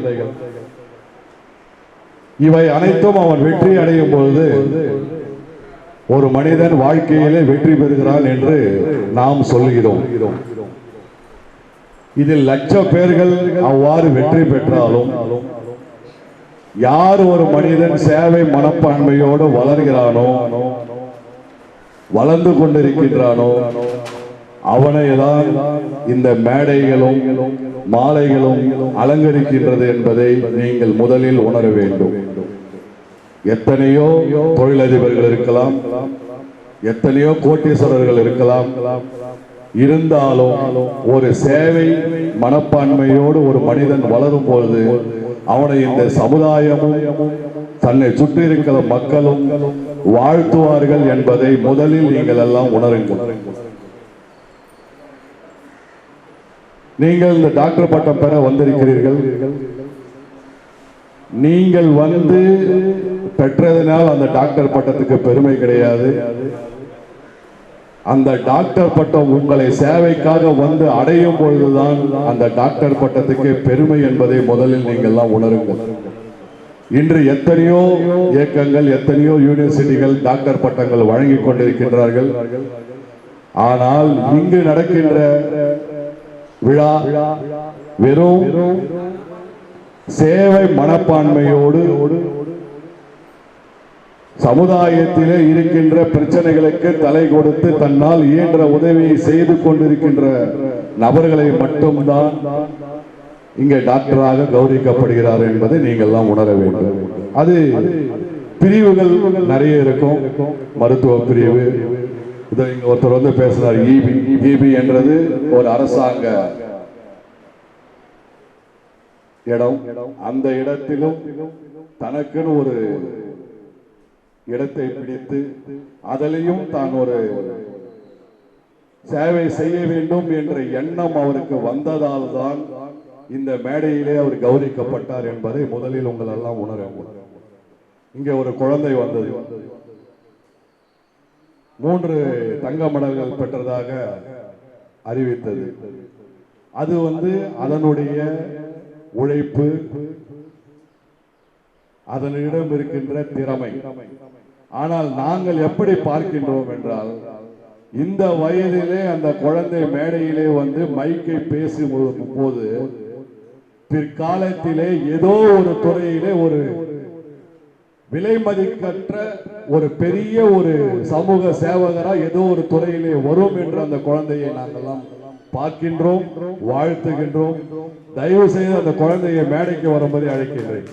இவை அனைத்தும் அவன் வெற்றி அடையும் பொழுது ஒரு மனிதன் வாழ்க்கையிலே வெற்றி பெறுகிறான் என்று நாம் சொல்கிறோம். இதில் லட்ச பேர்கள் அவ்வாறு வெற்றி பெற்றாலும் யார் ஒரு மனிதன் சேவை மனப்பான்மையோடு வளர்கிறானோ, வளர்ந்து கொண்டிருக்கின்றானோ, அவனைதான் இந்த மேடைகளும் மாலைகளும் அலங்கரிக்கின்றது என்பதை நீங்கள் முதலில் உணர வேண்டும். எத்தனையோ தொழிலதிபர்கள் இருக்கலாம், எத்தனையோ கோட்டீஸ்வரர்கள் இருக்கலாம், இருந்தாலும் ஒரு சேவை மனப்பான்மையோடு ஒரு மனிதன் வளரும் பொழுது அவனை இந்த சமுதாயமும் தன்னை சுற்றி இருக்கிற மக்களும் வாழ்த்துவார்கள் என்பதை முதலில் நீங்கள் எல்லாம் உணருங்கள். நீங்கள் இந்த டாக்டர் பட்டம் பெற வந்திருக்கிறீர்கள். நீங்கள் வந்து பெற்றதனால் அந்த டாக்டர் பட்டத்துக்கு பெருமை கிடையாது. அந்த டாக்டர் பட்டம் உங்களை சேவைக்காக வந்து அடையும் பொழுதுதான் அந்த டாக்டர் பட்டத்துக்கு பெருமை என்பதை முதலில் நீங்கள் எல்லாம் உணருங்கள். இன்று எத்தனையோ இயக்கங்கள், எத்தனையோ யூனிவர்சிட்டிகள் டாக்டர் பட்டங்கள் வழங்கிக் கொண்டிருக்கின்றார்கள். ஆனால் இங்கு நடக்கின்ற விழா வெறும் சேவை மனப்பான்மையோடு சமுதாயத்திலே இருக்கின்ற பிரச்சனைகளுக்கு தலை கொடுத்து தன்னால் இயன்ற உதவியை செய்து கொண்டிருக்கின்ற நபர்களை மட்டும்தான் இங்கே டாக்டராக கௌரவிக்கப்படுகிறார் என்பதை நீங்கள் எல்லாம் உணர வேண்டும். அது பிரிவுகள் நிறைய இருக்கும். மருத்துவ பிரிவு, இதை இங்க ஒருத்தர் வந்து பேசுறார், இபி என்றது ஒரு அரசாங்க இடம். அந்த இடத்திலும் தனக்குன்னு ஒரு இடத்தை பிடித்து அதிலையும் தான் ஒரு சேவை செய்ய வேண்டும் என்ற எண்ணம் அவருக்கு வந்ததால் தான் இந்த மேடையிலே அவர் கௌரவிக்கப்பட்டார் என்பதை முதலில் உங்கள் எல்லாம் உணர. இங்கே ஒரு குழந்தை வந்தது, 3 தங்க மெடல்கள் பெற்றதாக அறிவித்தது. அது அதனுடைய உழைப்பு, அதனிடம் இருக்கின்ற திறமை. ஆனால் நாங்கள் எப்படி பார்க்கின்றோம் என்றால், இந்த வயதிலே அந்த குழந்தை மேடையிலே மைக்கை பேசும் போது பிற்காலத்திலே ஏதோ ஒரு துறையிலே ஒரு விலை மதிக்கற்ற ஒரு பெரிய ஒரு சமூக சேவகரா ஏதோ ஒரு துறையிலே வரும் என்று அந்த குழந்தையை நாங்கெல்லாம் பார்க்கின்றோம், வாழ்த்துகின்றோம். தயவு செய்து அந்த குழந்தையை மேடைக்கு வரும்படி அழைக்கின்றேன்.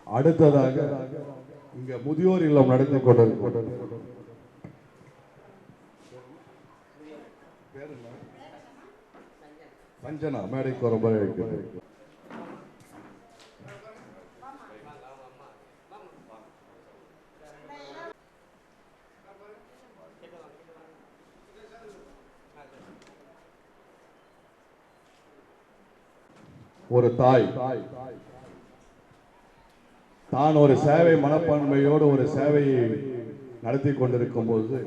அடுத்ததாக இங்க முதியோர் இல்லம் நடத்தி கொண்டிருக்கிறோம். சஞ்சனா மேடைக்கு வரும்படி அழைக்கிறேன். ஒரு தாய் தான் ஒரு சேவை மனப்பான்மையோடு ஒரு சேவையை நடத்தி கொண்டிருக்கும் போது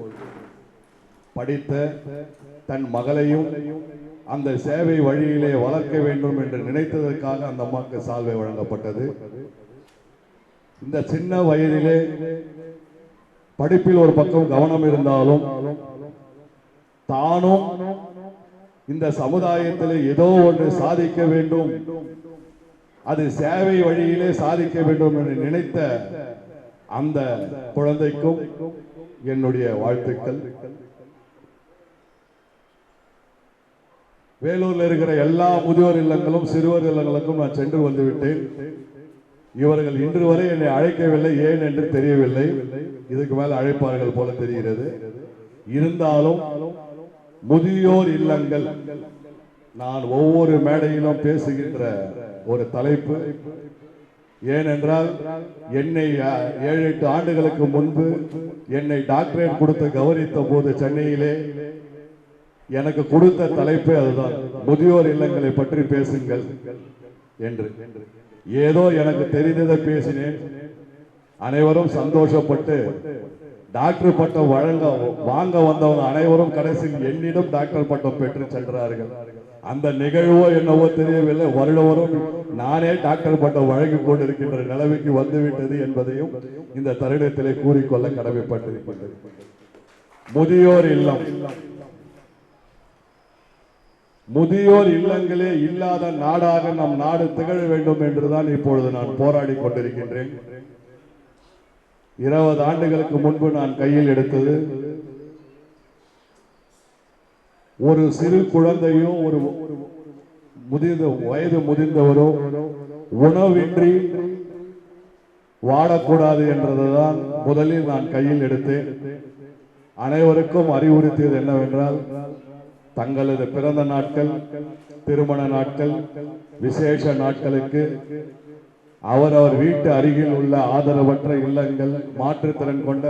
படித்த தன் மகளையும் அந்த சேவை வழியிலே வளர்க்க வேண்டும் என்று நினைத்ததற்காக அந்த அம்மாவுக்கு சால்வை வழங்கப்பட்டது. இந்த சின்ன வயதிலே படிப்பில் ஒரு பக்கம் கவனம் இருந்தாலும் தானும் இந்த சமுதாயத்தில் ஏதோ ஒன்று சாதிக்க வேண்டும், அது சேவை வழியிலே சாதிக்க வேண்டும் என்று நினைத்த அந்த குழந்தைக்கும் என்னுடைய வாழ்த்துக்கள். வேலூர்ல இருக்கிற எல்லா முதியோர் இல்லங்களும் சிறுவர் இல்லங்களுக்கும் நான் சென்று வந்து விட்டேன். இவர்கள் இன்று வரை என்னை அழைக்கவில்லை, ஏன் என்று தெரியவில்லை. இதுக்கு மேல அழைப்பார்கள் போல தெரிகிறது. இருந்தாலும் முதியோர் இல்லங்கள் நான் ஒவ்வொரு மேடையிலும் பேசுகின்ற ஒரு தலைப்பு. ஏனென்றால் என்னை 7-8 ஆண்டுகளுக்கு முன்பு என்னை டாக்டரேட் கொடுத்து கௌரவித்த போது சென்னையிலே எனக்கு கொடுத்த தலைப்பு அதுதான், முதியோர் இல்லங்களை பற்றி பேசுங்கள் என்று. ஏதோ எனக்கு தெரிந்ததை பேசினேன். அனைவரும் சந்தோஷப்பட்டு டாக்டர் பட்டம் வாங்க வந்தவங்க அனைவரும் கடைசியில் என்னிடம் டாக்டர் பட்டம் பெற்று சென்றார்கள். அந்த நிகழ்வோ என்னவோ தெரியவில்லை, வருடவரும் நானே டாக்டர் பட்டம் வழங்கி கொண்டிருக்கின்ற நிலைமைக்கு வந்துவிட்டது என்பதையும் இந்த தருணத்திலே கூறிக்கொள்ள கடமைப்பட்டிருக்கின்றது. முதியோர் இல்லம், முதியோர் இல்லங்களே இல்லாத நாடாக நம் நாடு திகழ வேண்டும் என்றுதான் இப்பொழுது நான் போராடி கொண்டிருக்கின்றேன். 20 ஆண்டுகளுக்கு முன்பு நான் கையில் எடுத்தது ஒரு சிறு குழந்தையோ ஒரு வயது முதிர்ந்தவரோ உணவின்றி வாடக்கூடாது என்றதுதான் முதலில் நான் கையில் எடுத்தேன். அனைவருக்கும் அறிவுறுத்தியது என்னவென்றால், தங்களது பிறந்த நாட்கள், திருமண நாட்கள், விசேஷ நாட்களுக்கு அவரவர் வீட்டு அருகில் உள்ள ஆதரவற்ற இல்லங்கள், மாற்றுத்திறன் கொண்ட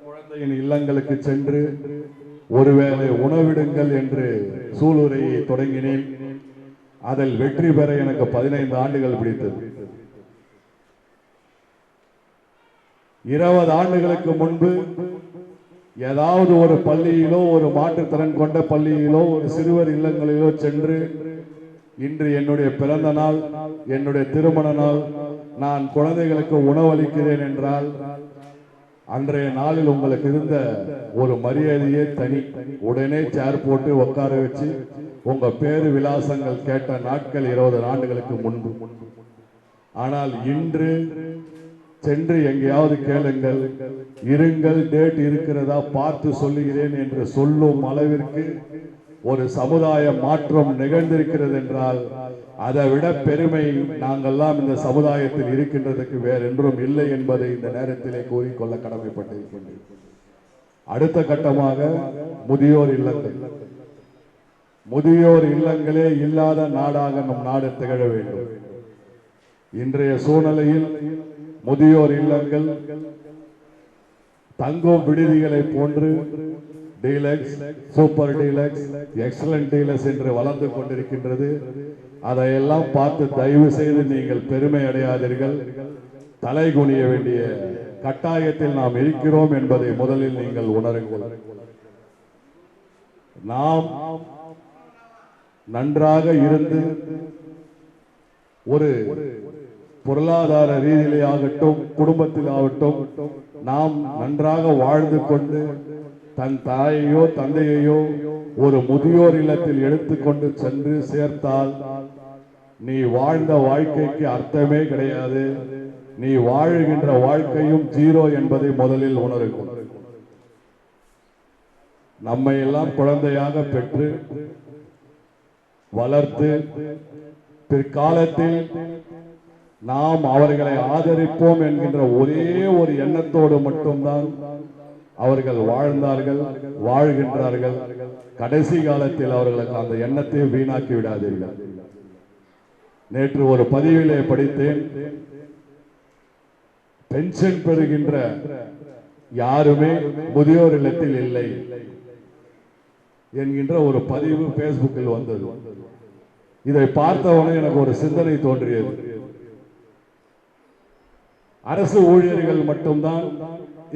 குழந்தையின் இல்லங்களுக்கு சென்று ஒருவேளை உணவிடுங்கள் என்று சூளுரையை தொடங்கினேன். அதில் வெற்றி பெற எனக்கு 15 ஆண்டுகள் பிடித்தது. 20 ஆண்டுகளுக்கு முன்பு ஏதாவது ஒரு பள்ளியிலோ, ஒரு மாற்றுத்திறன் கொண்ட பள்ளியிலோ, ஒரு சிறுவர் இல்லங்களிலோ சென்று இன்று என்னுடைய பிறந்த நாள், என்னுடைய திருமண நாள், நான் குழந்தைகளுக்கு உணவளிக்கிறேன் என்றால் அன்றைய நாளில் உங்களுக்கு இருந்த ஒரு மரியாதையே தனி. உடனே சேர் போட்டு உட்கார வச்சு உங்க பேரு விலாசங்கள் கேட்ட நாட்கள் 20 ஆண்டுகளுக்கு முன்பு. ஆனால் இன்று சென்று எங்கேயாவது கேளுங்கள், இருங்கள், டேட் இருக்கிறதா பார்த்து சொல்லுகிறேன் என்று சொல்லும் அளவிற்கு ஒரு சமுதாய மாற்றம் நிகழ்ந்திருக்கிறது என்றால் அதை விட பெருமை நாங்கள்லாம் இந்த சமுதாயத்தில் இருக்கின்றதுக்கு வேறென்றும் இல்லை என்பதை இந்த நேரத்திலே கூறிக்கொள்ள கடமைப்பட்டிருக்கின்றேன். அடுத்த கட்டமாக முதியோர் இல்லங்கள். முதியோர் இல்லங்களே இல்லாத நாடாக நம் நாடு திகழ வேண்டும். இன்றைய சூழ்நிலையில் முதியோர் இல்லங்கள் தங்கும் விடுதிகளை போன்று deluxe, super deluxe, excellent deluxe என்று வளர்ந்து கொண்டிருக்கின்றது. அதையெல்லாம் பார்த்து தயவு செய்து நீங்கள் பெருமை அடையாதீர்கள். தலை குனிய வேண்டிய கட்டாயத்தில் நாம் இருக்கிறோம் என்பதை முதலில் நீங்கள் உணருங்கள். நாம் நன்றாக இருந்து ஒரு பொருளாதார ரீதியிலே ஆகட்டும், குடும்பத்தில் ஆகட்டும், நாம் நன்றாக வாழ்ந்து கொண்டு தன் தாயையோ தந்தையையோ ஒரு முதியோர் இல்லத்தில் எடுத்துக்கொண்டு சென்று சேர்த்தால் நீ வாழ்ந்த வாழ்க்கைக்கு அர்த்தமே கிடையாது. நீ வாழுகின்ற வாழ்க்கையும் ஜீரோ என்பதை முதலில் உணருங்கள். நம்மை எல்லாம் குழந்தையாக பெற்று வளர்த்து பிற்காலத்தில் நாம் அவர்களை ஆதரிப்போம் என்கின்ற ஒரே ஒரு எண்ணத்தோடு மட்டும்தான் அவர்கள் வாழ்ந்தார்கள், வாழ்கின்றார்கள். கடைசி காலத்தில் அவர்களுக்கு அந்த எண்ணத்தை வீணாக்கி விடாதீர்கள். நேற்று ஒரு பதிவிலே படித்தேன், பென்ஷன் பெறுகின்ற யாருமே முதியோர் இல்லத்தில் இல்லை என்கின்ற ஒரு பதிவு பேஸ்புக்கில் வந்தது. இதை பார்த்தவனே எனக்கு ஒரு சிந்தனை தோன்றியது. அரசு ஊழியர்கள் மட்டும்தான்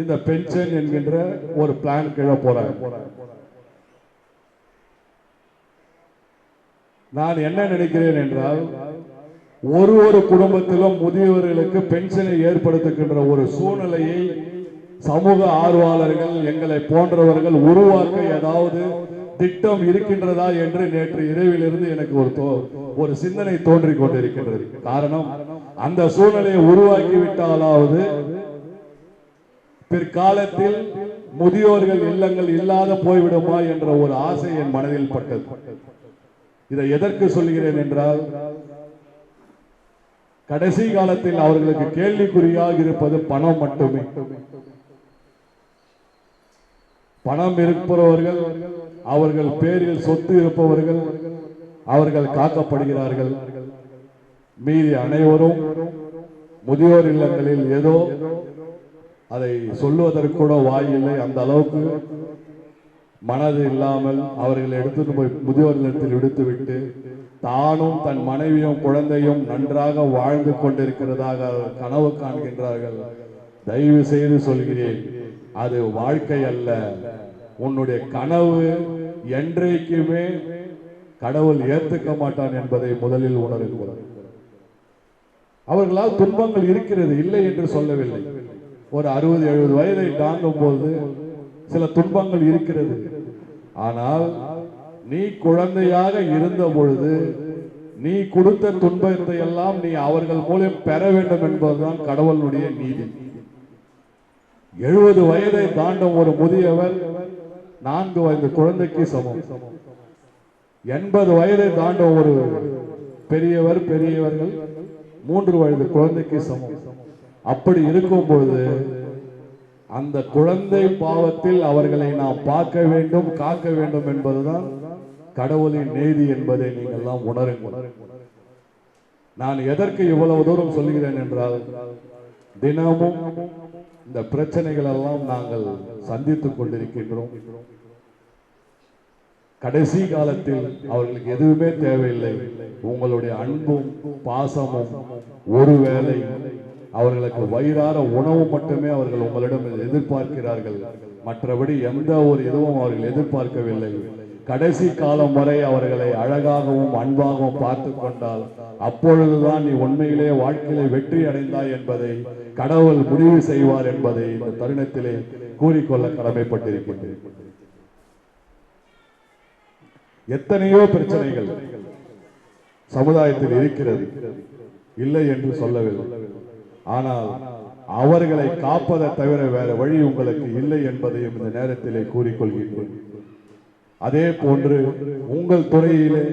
இந்த பென்ஷன் என்கின்ற ஒரு பிளான் கீழே போறாங்க. நான் என்ன நினைக்கிறேன் என்றால், ஒரு குடும்பத்திலும் முதியவர்களுக்கு பென்ஷனை ஏற்படுத்துகின்ற ஒரு சூழ்நிலையை சமூக ஆர்வலர்கள் எங்களை போன்றவர்கள் உருவாக்க ஏதாவது திட்டம் இருக்கின்றதா என்று நேற்று இரவிலிருந்து எனக்கு ஒரு சிந்தனை தோன்றிக் கொண்டிருக்கின்றது. காரணம், அந்த சூழ்நிலையை உருவாக்கிவிட்டாலாவது பிற்காலத்தில் முதியோர்கள் இல்லங்கள் இல்லாத போய்விடுமா என்ற ஒரு ஆசை என் மனதில் பட்டது. இதை எதற்கு சொல்கிறேன் என்றால், கடைசி காலத்தில் அவர்களுக்கு கேள்விக்குறியாக இருப்பது பணம் மட்டுமே. பணம் இருப்பவர்கள், அவர்கள் பேரில் சொத்து இருப்பவர்கள், அவர்கள் காக்கப்படுகிறார்கள். மீதி அனைவரும் முதியோர் இல்லங்களில் ஏதோ அதை சொல்லுவதற்கூட வாயில்லை, அந்த அளவுக்கு மனது இல்லாமல் அவர்களை எடுத்துட்டு போய் முதியோர் இல்லத்தில் விடுத்துவிட்டு தானும் தன் மனைவியும் குழந்தையும் நன்றாக வாழ்ந்து கொண்டிருக்கிறதாக கனவு காண்கின்றார்கள். தயவு செய்து சொல்கிறேன், அது வாழ்க்கை அல்ல. உன்னுடைய கனவு என்றைக்குமே கடவுள் ஏற்றுக்க மாட்டான் என்பதை முதலில் உணருங்கள். அவர்களால் துன்பங்கள் இருக்கிறது, இல்லை என்று சொல்லவில்லை. ஒரு 60-70 வயதை தாண்டும் போது சில துன்பங்கள் இருக்கிறது. ஆனால் நீ குழந்தையாக இருந்த பொழுது நீ கொடுத்த துன்பத்தை எல்லாம் நீ அவர்கள் மூலம் பெற வேண்டும் என்பதுதான் கடவுளுடைய நீதி. 70 வயதை தாண்டும் ஒரு முதியவர் 4 வயது குழந்தைக்கு சமம். 80 வயதை தாண்டும் ஒரு பெரியவர்கள் 3 வயது குழந்தைக்கு சமம். அப்படி இருக்கும் பொழுது அந்த குழந்தை பாவத்தில் அவர்களை நாம் பார்க்க வேண்டும், காக்க வேண்டும் என்பதுதான் கடவுளின் நீதி என்பதை நீங்கள் எல்லாம் உணருங்கள். நான் எதற்கு இவ்வளவு தூரம் சொல்கிறேன் என்றால், தினமும் இந்த பிரச்சனைகள் எல்லாம் நாங்கள் சந்தித்துக் கொண்டிருக்கின்றோம். கடைசி காலத்தில் அவர்களுக்கு எதுவுமே தேவையில்லை, உங்களுடைய அன்பும் பாசமும். ஒருவேளை அவர்களுக்கு வயிறார உணவு மட்டுமே அவர்கள் உங்களிடம் எதிர்பார்க்கிறார்கள், மற்றபடி எந்த ஒரு இதுவும் அவர்கள் எதிர்பார்க்கவில்லை. கடைசி காலம் வரை அவர்களை அழகாகவும் அன்பாகவும் பார்த்து கொண்டால் அப்பொழுதுதான் நீ உண்மையிலே வாழ்க்கையிலே வெற்றி அடைந்தாய் என்பதை கடவுள் முடிவு செய்வார் என்பதை இந்த தருணத்திலே கூறிக்கொள்ள கடமைப்பட்டிருக்கின்றேன். எத்தனையோ பிரச்சனைகள் சமுதாயத்தில் இருக்கிறது, இல்லை என்று சொல்லவில்லை. ஆனால் அவர்களை காப்பதை தவிர வேற வழி உங்களுக்கு இல்லை என்பதையும் இந்த நேரத்திலே கூறிக்கொள்கின்றேன். அதே போன்று உங்கள் துறையிலே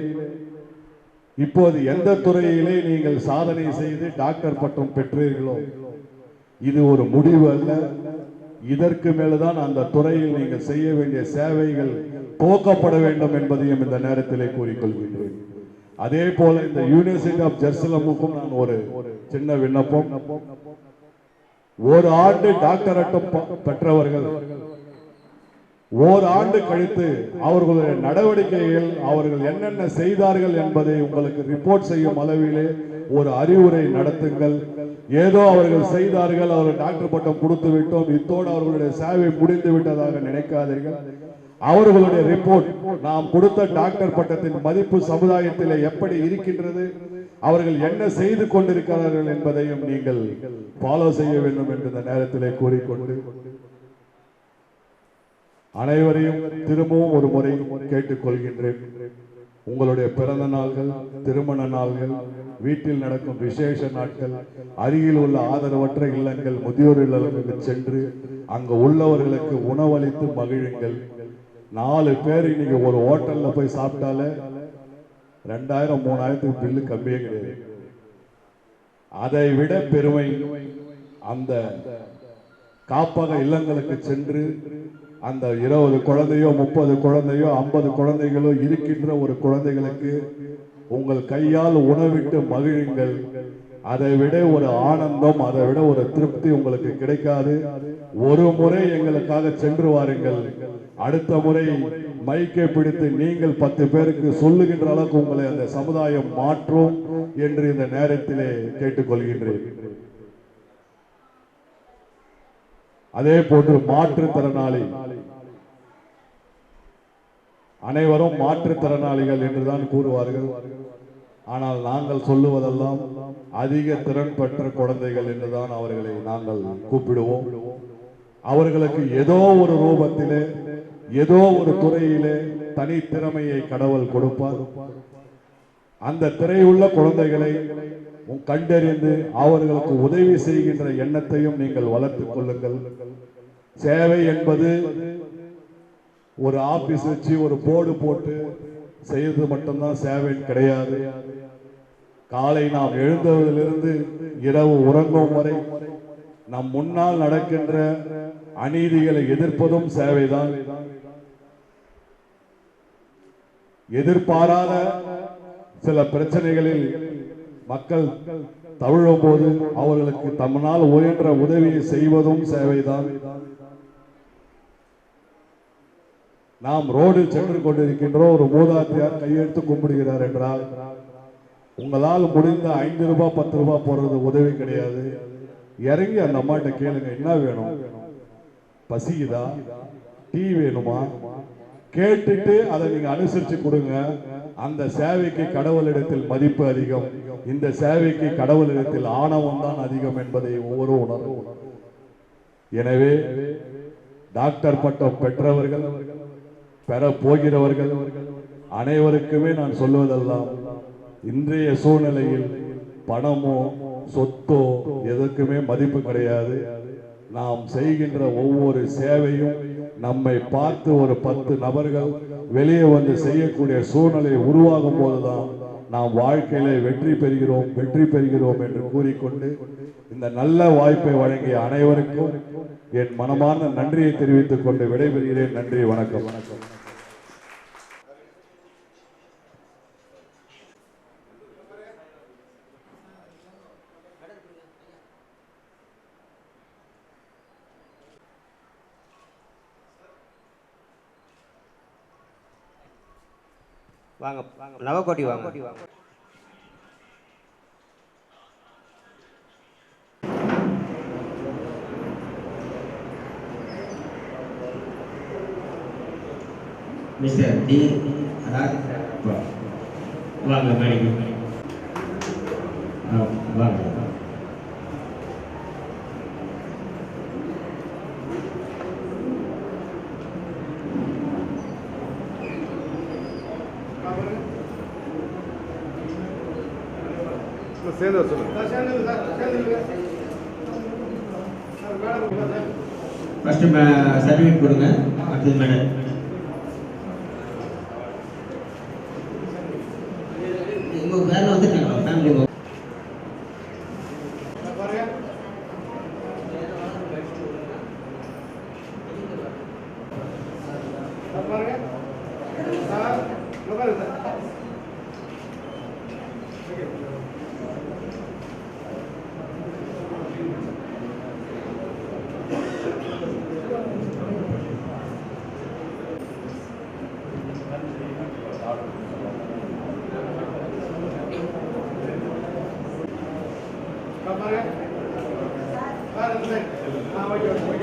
இப்போது எந்த துறையிலே நீங்கள் சாதனை செய்து டாக்டர் பட்டம் பெற்றீர்களோ, இது ஒரு முடிவு அல்ல. இதற்கு மேல்தான் அந்த துறையில் நீங்கள் செய்ய வேண்டிய சேவைகள் துவக்கப்பட வேண்டும் என்பதையும் இந்த நேரத்திலே கூறிக்கொள்கின்றேன். அதே போல இந்த யூனிவர்சிட்டி ஆஃப் ஜெருசலமுக்கும் நான் ஒரு சின்ன விண்ணப்பம். ஒரு ஆண்டு டாக்டரட்டம் பெற்றவர்கள் ஓராண்டு கழித்து அவர்களுடைய நடவடிக்கைகள் அவர்கள் என்னென்ன செய்தார்கள் என்பதை உங்களுக்கு ரிப்போர்ட் செய்யும் அளவிலே ஒரு அறிவுரை நடத்துங்கள். ஏதோ அவர்கள் செய்தார்கள், அவர்கள் டாக்டர் பட்டம் கொடுத்து விட்டோம், இத்தோடு அவர்களுடைய சேவை முடிந்து விட்டதாக நினைக்காதீர்கள். அவர்களுடைய ரிப்போர்ட் நாம் கொடுத்த டாக்டர் பட்டத்தின் மதிப்பு சமுதாயத்தில் எப்படி இருக்கின்றது, அவர்கள் என்ன செய்து கொண்டிருக்கிறார்கள் என்பதையும் நீங்கள் ஃபாலோ செய்ய வேண்டும் என்று இந்த நேரத்திலே கூறிக்கொண்டு அனைவரையும் திரும்பவும் ஒரு முறை கேட்டுக்கொள்கின்றேன். உங்களுடைய பிறந்த நாள்கள், திருமண நாள்கள், வீட்டில் நடக்கும் விசேஷ நாட்கள், அருகில் உள்ள ஆதரவற்ற இல்லங்கள், முதியோர் இல்லங்களுக்கு சென்று அங்கு உள்ளவர்களுக்கு உணவளித்து மகிழுங்கள். 4 பேர் இன்னைக்கு ஒரு ஹோட்டல்ல போய் சாப்பிட்டாலே 2000 3000 பில்லு கம்மியே கிடையாது. அதை விட பெருமை அந்த காப்பக இல்லங்களுக்கு சென்று அந்த 20 குழந்தையோ 30 குழந்தையோ 50 குழந்தைகளோ இருக்கின்ற ஒரு குழந்தைகளுக்கு உங்கள் கையால் உணவிட்டு மகிழுங்கள். அதை விட ஒரு ஆனந்தம், அதை விட ஒரு திருப்தி உங்களுக்கு கிடைக்காது. ஒரு முறை எங்களுக்காக சென்று வாருங்கள். அடுத்த முறை மைக்கை பிடித்து நீங்கள் 10 பேருக்கு சொல்லுகின்ற அளவுக்கு உங்களை அந்த சமுதாயம் மாற்றும் என்று இந்த நேரத்திலே கேட்டுக்கொள்கின்றேன். அதே போன்று மாற்றுத்திறனாளி, அனைவரும் மாற்றுத்திறனாளிகள் என்றுதான் கூறுவார்கள். ஆனால் நாங்கள் சொல்லுவதெல்லாம் அதிக திறன் பெற்ற குழந்தைகள் என்றுதான் அவர்களை நாங்கள் கூப்பிடுவோம். அவர்களுக்கு ஏதோ ஒரு ரூபத்திலே, ஏதோ ஒரு துறையிலே தனித்திறமையை கடவுள் கொடுப்பார். அந்த திரையுள்ள குழந்தைகளை கண்டறிந்து அவர்களுக்கு உதவி செய்கின்ற எண்ணத்தையும் நீங்கள் வளர்த்துக் கொள்ளுங்கள். சேவை என்பது ஒரு ஆபீஸ் வச்சு ஒரு போர்டு போட்டு செய்வது மட்டும்தான் சேவை கிடையாது. காலை நாம் எழுந்ததிலிருந்து இரவு உறங்கும் வரை நம் முன்னால் நடக்கின்ற அநீதிகளை எதிர்ப்பதும் சேவைதான். எதிர்பாராத சில பிரச்சனைகளில் மக்கள் தவிழும் போது அவர்களுக்கு தம்மால் உயன்ற உதவியை செய்வதும் சேவைதான். நாம் ரோடில் சென்று கொண்டிருக்கின்றோம், ஒரு மூதாட்டியார் கையெடுத்து கும்பிடுகிறார் என்றால் உங்களால் முடிந்த 5 ரூபாய் 10 ரூபாய் போடுறது உதவி கிடையாது. இறங்கி அந்த அம்மாட்ட கேளுங்க, என்ன வேணும், பசிக்குதா, டீ வேணுமா, கேட்டுட்டு அதை நீங்க அனுசரிச்சு கொடுங்க. அந்த சேவைக்கு கடவுளிடத்தில் மதிப்பு அதிகம், இந்த சேவைக்கு கடவுளிடத்தில் ஆணவம் தான் அதிகம் என்பதை ஒவ்வொரு உணர்வும். எனவே டாக்டர் பட்டம் பெற்றவர்கள், பெற போகிறவர்கள் அனைவருக்குமே நான் சொல்வதெல்லாம், இன்றைய சூழ்நிலையில் பணமோ சொத்தோ எதற்குமே மதிப்பு கிடையாது. நாம் செய்கின்ற ஒவ்வொரு சேவையும் நம்மை பார்த்து ஒரு 10 நபர்கள் வெளியே வந்து செய்யக்கூடிய சூழ்நிலை உருவாகும் போதுதான் நாம் வாழ்க்கையிலே வெற்றி பெறுகிறோம் என்று கூறிக்கொண்டு இந்த நல்ல வாய்ப்பை வழங்கிய அனைவருக்கும் என் மனமார்ந்த நன்றியை தெரிவித்துக் கொண்டு விடைபெறுகிறேன். நன்றி, வணக்கம். வாங்க, நவகோடி வாங்க. மிஸ்டர் டி வாங்க மேடம், வாங்க. ஃபர்ஸ்ட் சர்டிஃபிகேட் கொடுங்க, அடுத்தது மேடம். உங்க வேலை வந்துட்டாங்களா ஃபேமிலி?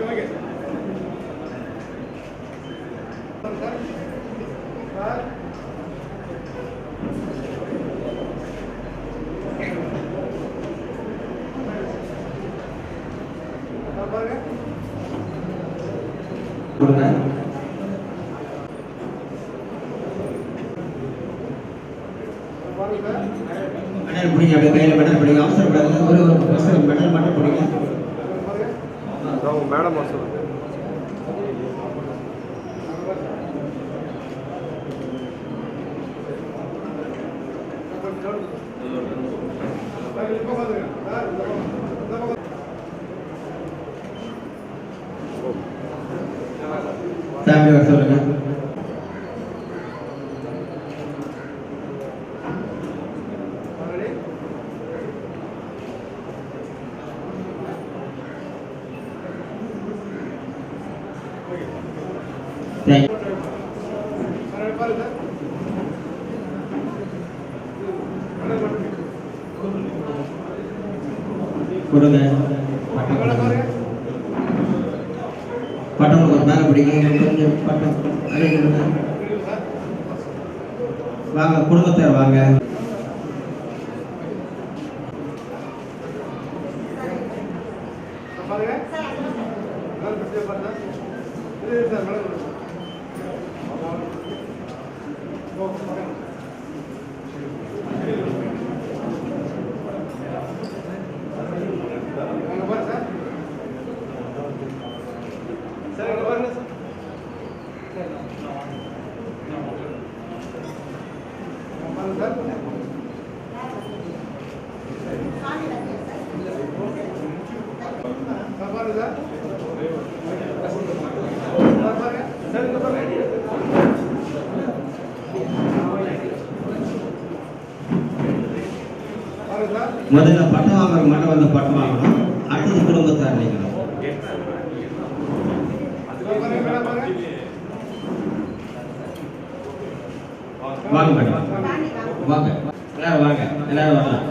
ஓகே கொடுங்க. மெடல் பிடிங்க, அப்படியே கையில் மெடல் பிடிங்க. அவசரப்படாது, ஒரு மெடல் மட்டும் பிடிங்க. மேடம் ஃபேமிலி வர சொல்லுங்க. கொடுங்க. பட்டம் ஒரு மேலே பிடிங்க. கொஞ்சம் பட்டம் அதே கொடுங்க. வாங்க குடும்பத்தார் வாங்க. முதல்ல பட்டம் வாங்குற மட்டும் வந்து பட்டம் வாங்கணும். அடுத்தது குடும்பத்தார் நீங்களும் வாங்க மேடம், வாங்க எல்லாரும் வாங்க, எல்லாரும் வரலாம்.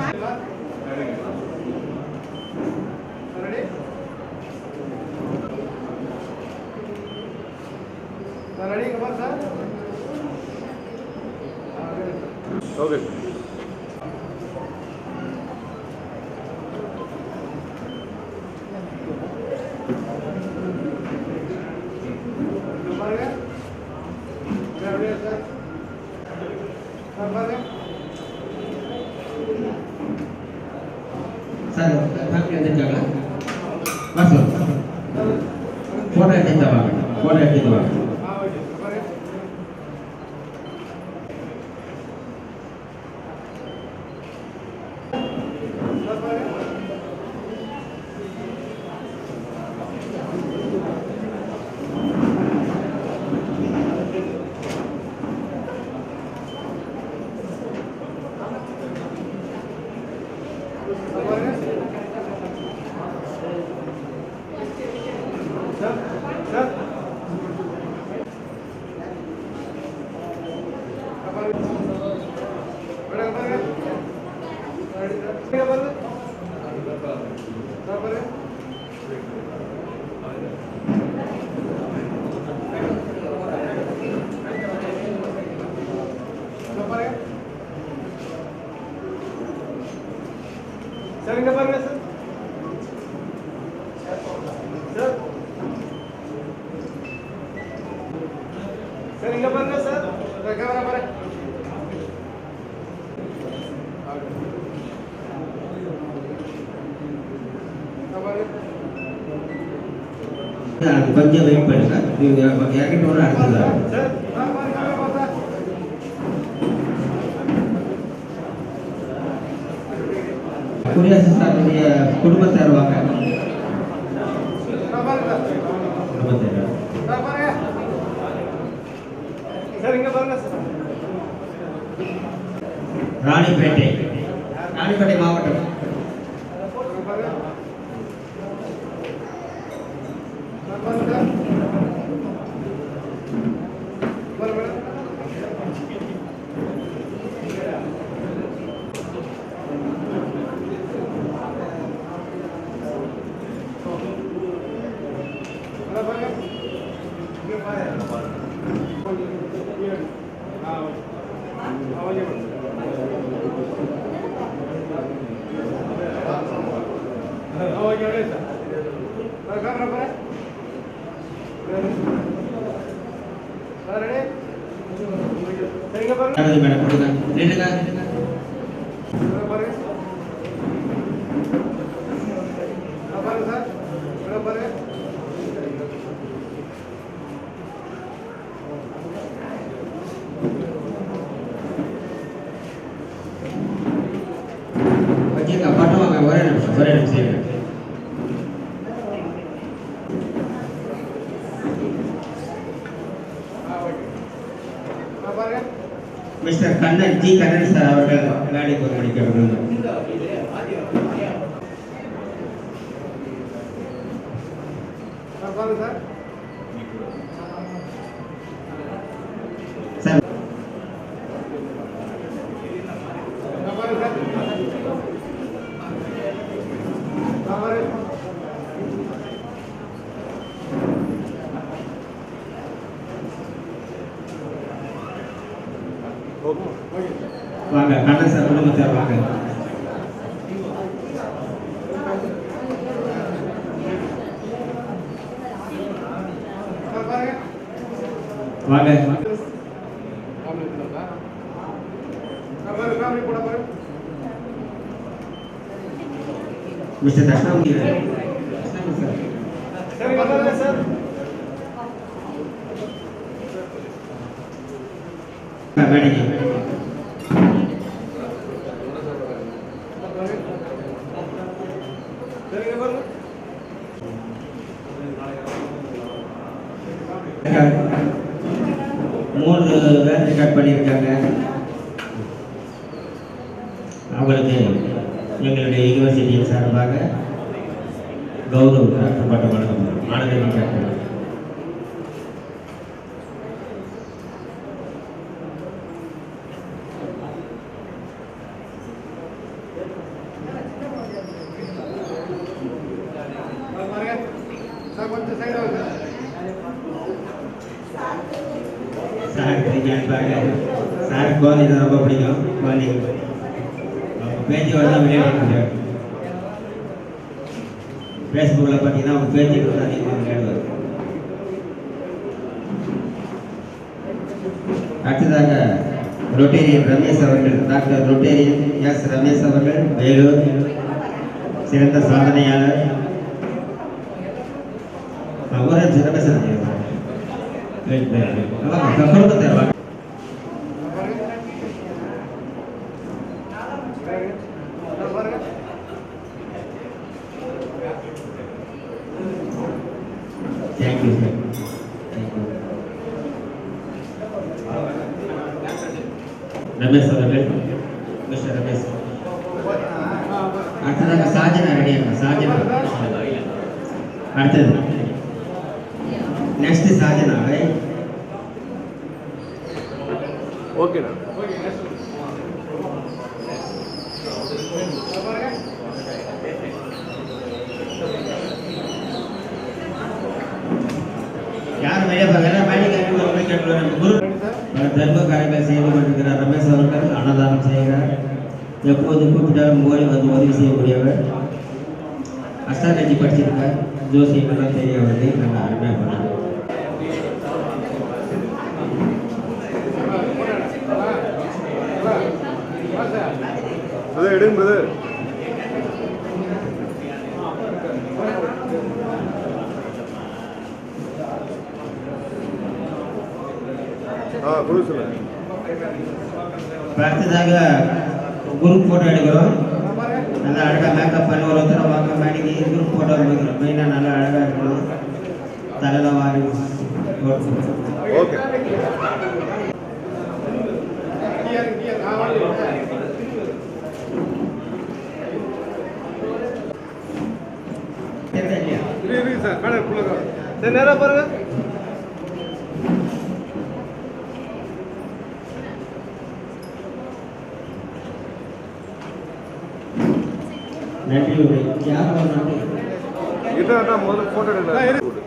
ஓகே சார் ஃபேமிலி வந்துருக்காங்களா? வா சார், ஃபோட்டோ எடுத்துட்டு வாங்க, ஃபோட்டோ எடுத்துட்டு வாங்க. சார் இங்க பாருங்க சார். சார் சார் இங்க பாருங்க சார். கேமரா பாருங்க. கொஞ்சம் வெயிட் பண்ணுங்க, நீங்க இறங்கிட்டு வர அடுத்தது குடியரசு சாருடைய குடும்பத்தார் வாங்க. ராணிப்பேட்டை, ராணிப்பேட்டை மாவட்டம். Mister Kannan G Kannan sir அவர்கள் மேடைக்கு ஒரு மணிக்கு வாங்க கண்ணன் சார் குடும்பத்தார் வாங்க. வாங்க மிஸ்டர் தட்சிணாமூர்த்தி சார் மேடைக்கு மூணு வேர்ல்ட் ரெக்கார்ட் பண்ணியிருக்காங்க. அவங்களுக்கு எங்களுடைய யூனிவர்சிட்டியின் சார்பாக கௌரவ டாக்டர் பட்டம் வழங்கப்படும். மாணவர்கள் டாக்டர் சார் குழந்தை தான் ரொம்ப பிடிக்கும். குழந்தைங்க பேச்சு வரதான் விளையாடுவாங்க. ஃபேஸ்புக்கில் பார்த்தீங்கன்னா அவங்க பேச்சுக்கு வந்து அதிகமாக விளையாடுவார். அடுத்ததாக ரொட்டேரியன் ரமேஷ் அவர்கள், டாக்டர் ரொட்டேரியன் எஸ் ரமேஷ் அவர்கள், வேலூர், சிறந்த சாதனையாளர். அவரே ரமேஷ் குடும்பத்தை தேங்க்யூ சார். ரமேஷ் அவர்கள், மிஸ்டர் ரமேஷ். அடுத்ததாக சாஜனா ரெடி ஆகும். சாஜனா அடுத்தது நெக்ஸ்ட் சாஜனா. ஓகே யார் வெளியே பார்க்கல குரு தர்ம காரியங்கள் செய்து கொண்டிருக்கிறார். ரமேஷ் அவர்கள் அன்னதானம் செய்கிறார். எப்போது கூப்பிட்டாலும் ஓடி வந்து உதவி செய்யக்கூடியவர். அஸ்ட்ராலஜி படிச்சிருக்கார். ஜோசியமெல்லாம் தெரிய வந்து நாங்கள் அருமையாக பண்ணோம். எடுங்க பிரதர். அடுத்ததாக குரூப் ஃபோட்டோ எடுக்கிறோம். நல்லா அழகாக மேக்கப் பண்ணி ஒரு ஒருத்தர வாங்க மேடைக்கு குரூப் ஃபோட்டோ எடுக்கிறோம். மெயினாக நல்லா அழகாக இருக்கணும். தலையில் வாரி ஓகே சார் சார் நேராக பாருங்க. நன்றி. முதல்ல போட்டோ எடுக்கலாம்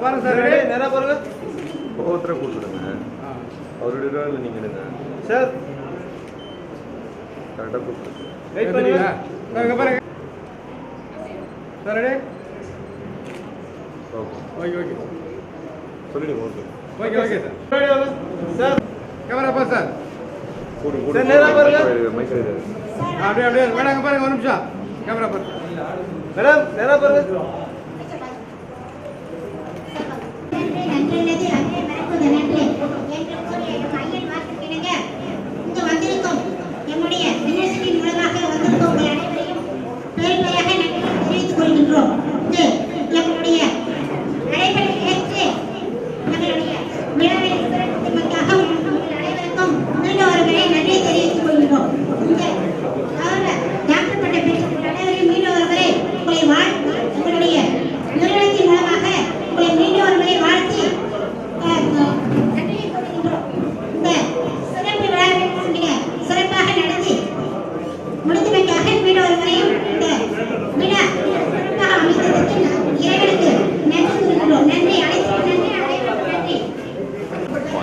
பாருங்க சார். நேராக பாருங்க. ஒவ்வொருத்தரை கூப்பிடுங்க. அவருடைய இல்லை நீங்கள் எடுங்க சார். கரெக்டாக கூப்பிடுங்க. வெயிட் பண்ணுங்க. பாருங்க சார். ரெடி? ஓகே ஓகே சொல்லிடுங்க. Okay okay sir. Sir camera பா சார். சார் நேரா பாருங்க. மைக் அப்படியே அப்படியே வேணாங்க பாருங்க. ஒரு நிமிஷம் கேமரா பாருங்க. மேடம் நேரா பாருங்க.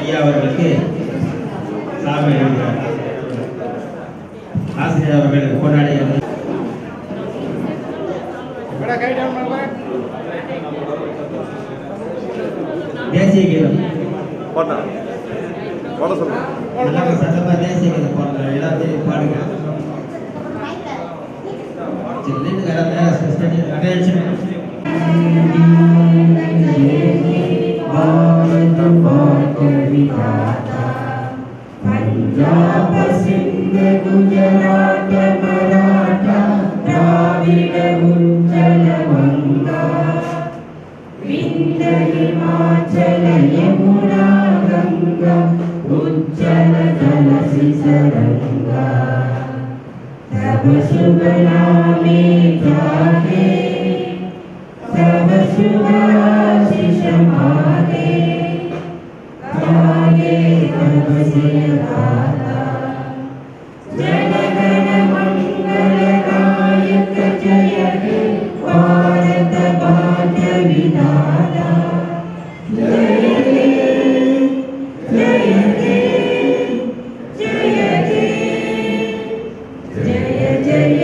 ஐயா அவர்களுக்கு சார்பை எழுதுகிறார். ஆசிரியர் அவர்கள் கொண்டாடிய தேசிய கீதம் சட்டமா தேசிய கீதம் பாடுங்க. எல்லாத்தையும் பாடுங்க. पंजाब सिंध गुजरात मराठा द्राविड उज्जल गंगा विंध्य हिमाचल यमुना गंगा उज्जल जलसि सरंगा सब शुभ नामे जागे सब शुभ आशीष मागे गाये तब सिय गाथा जनगण मंगलदायक जय हे भारत भाग्य विधाता जय हे जय हे जय हे जय जय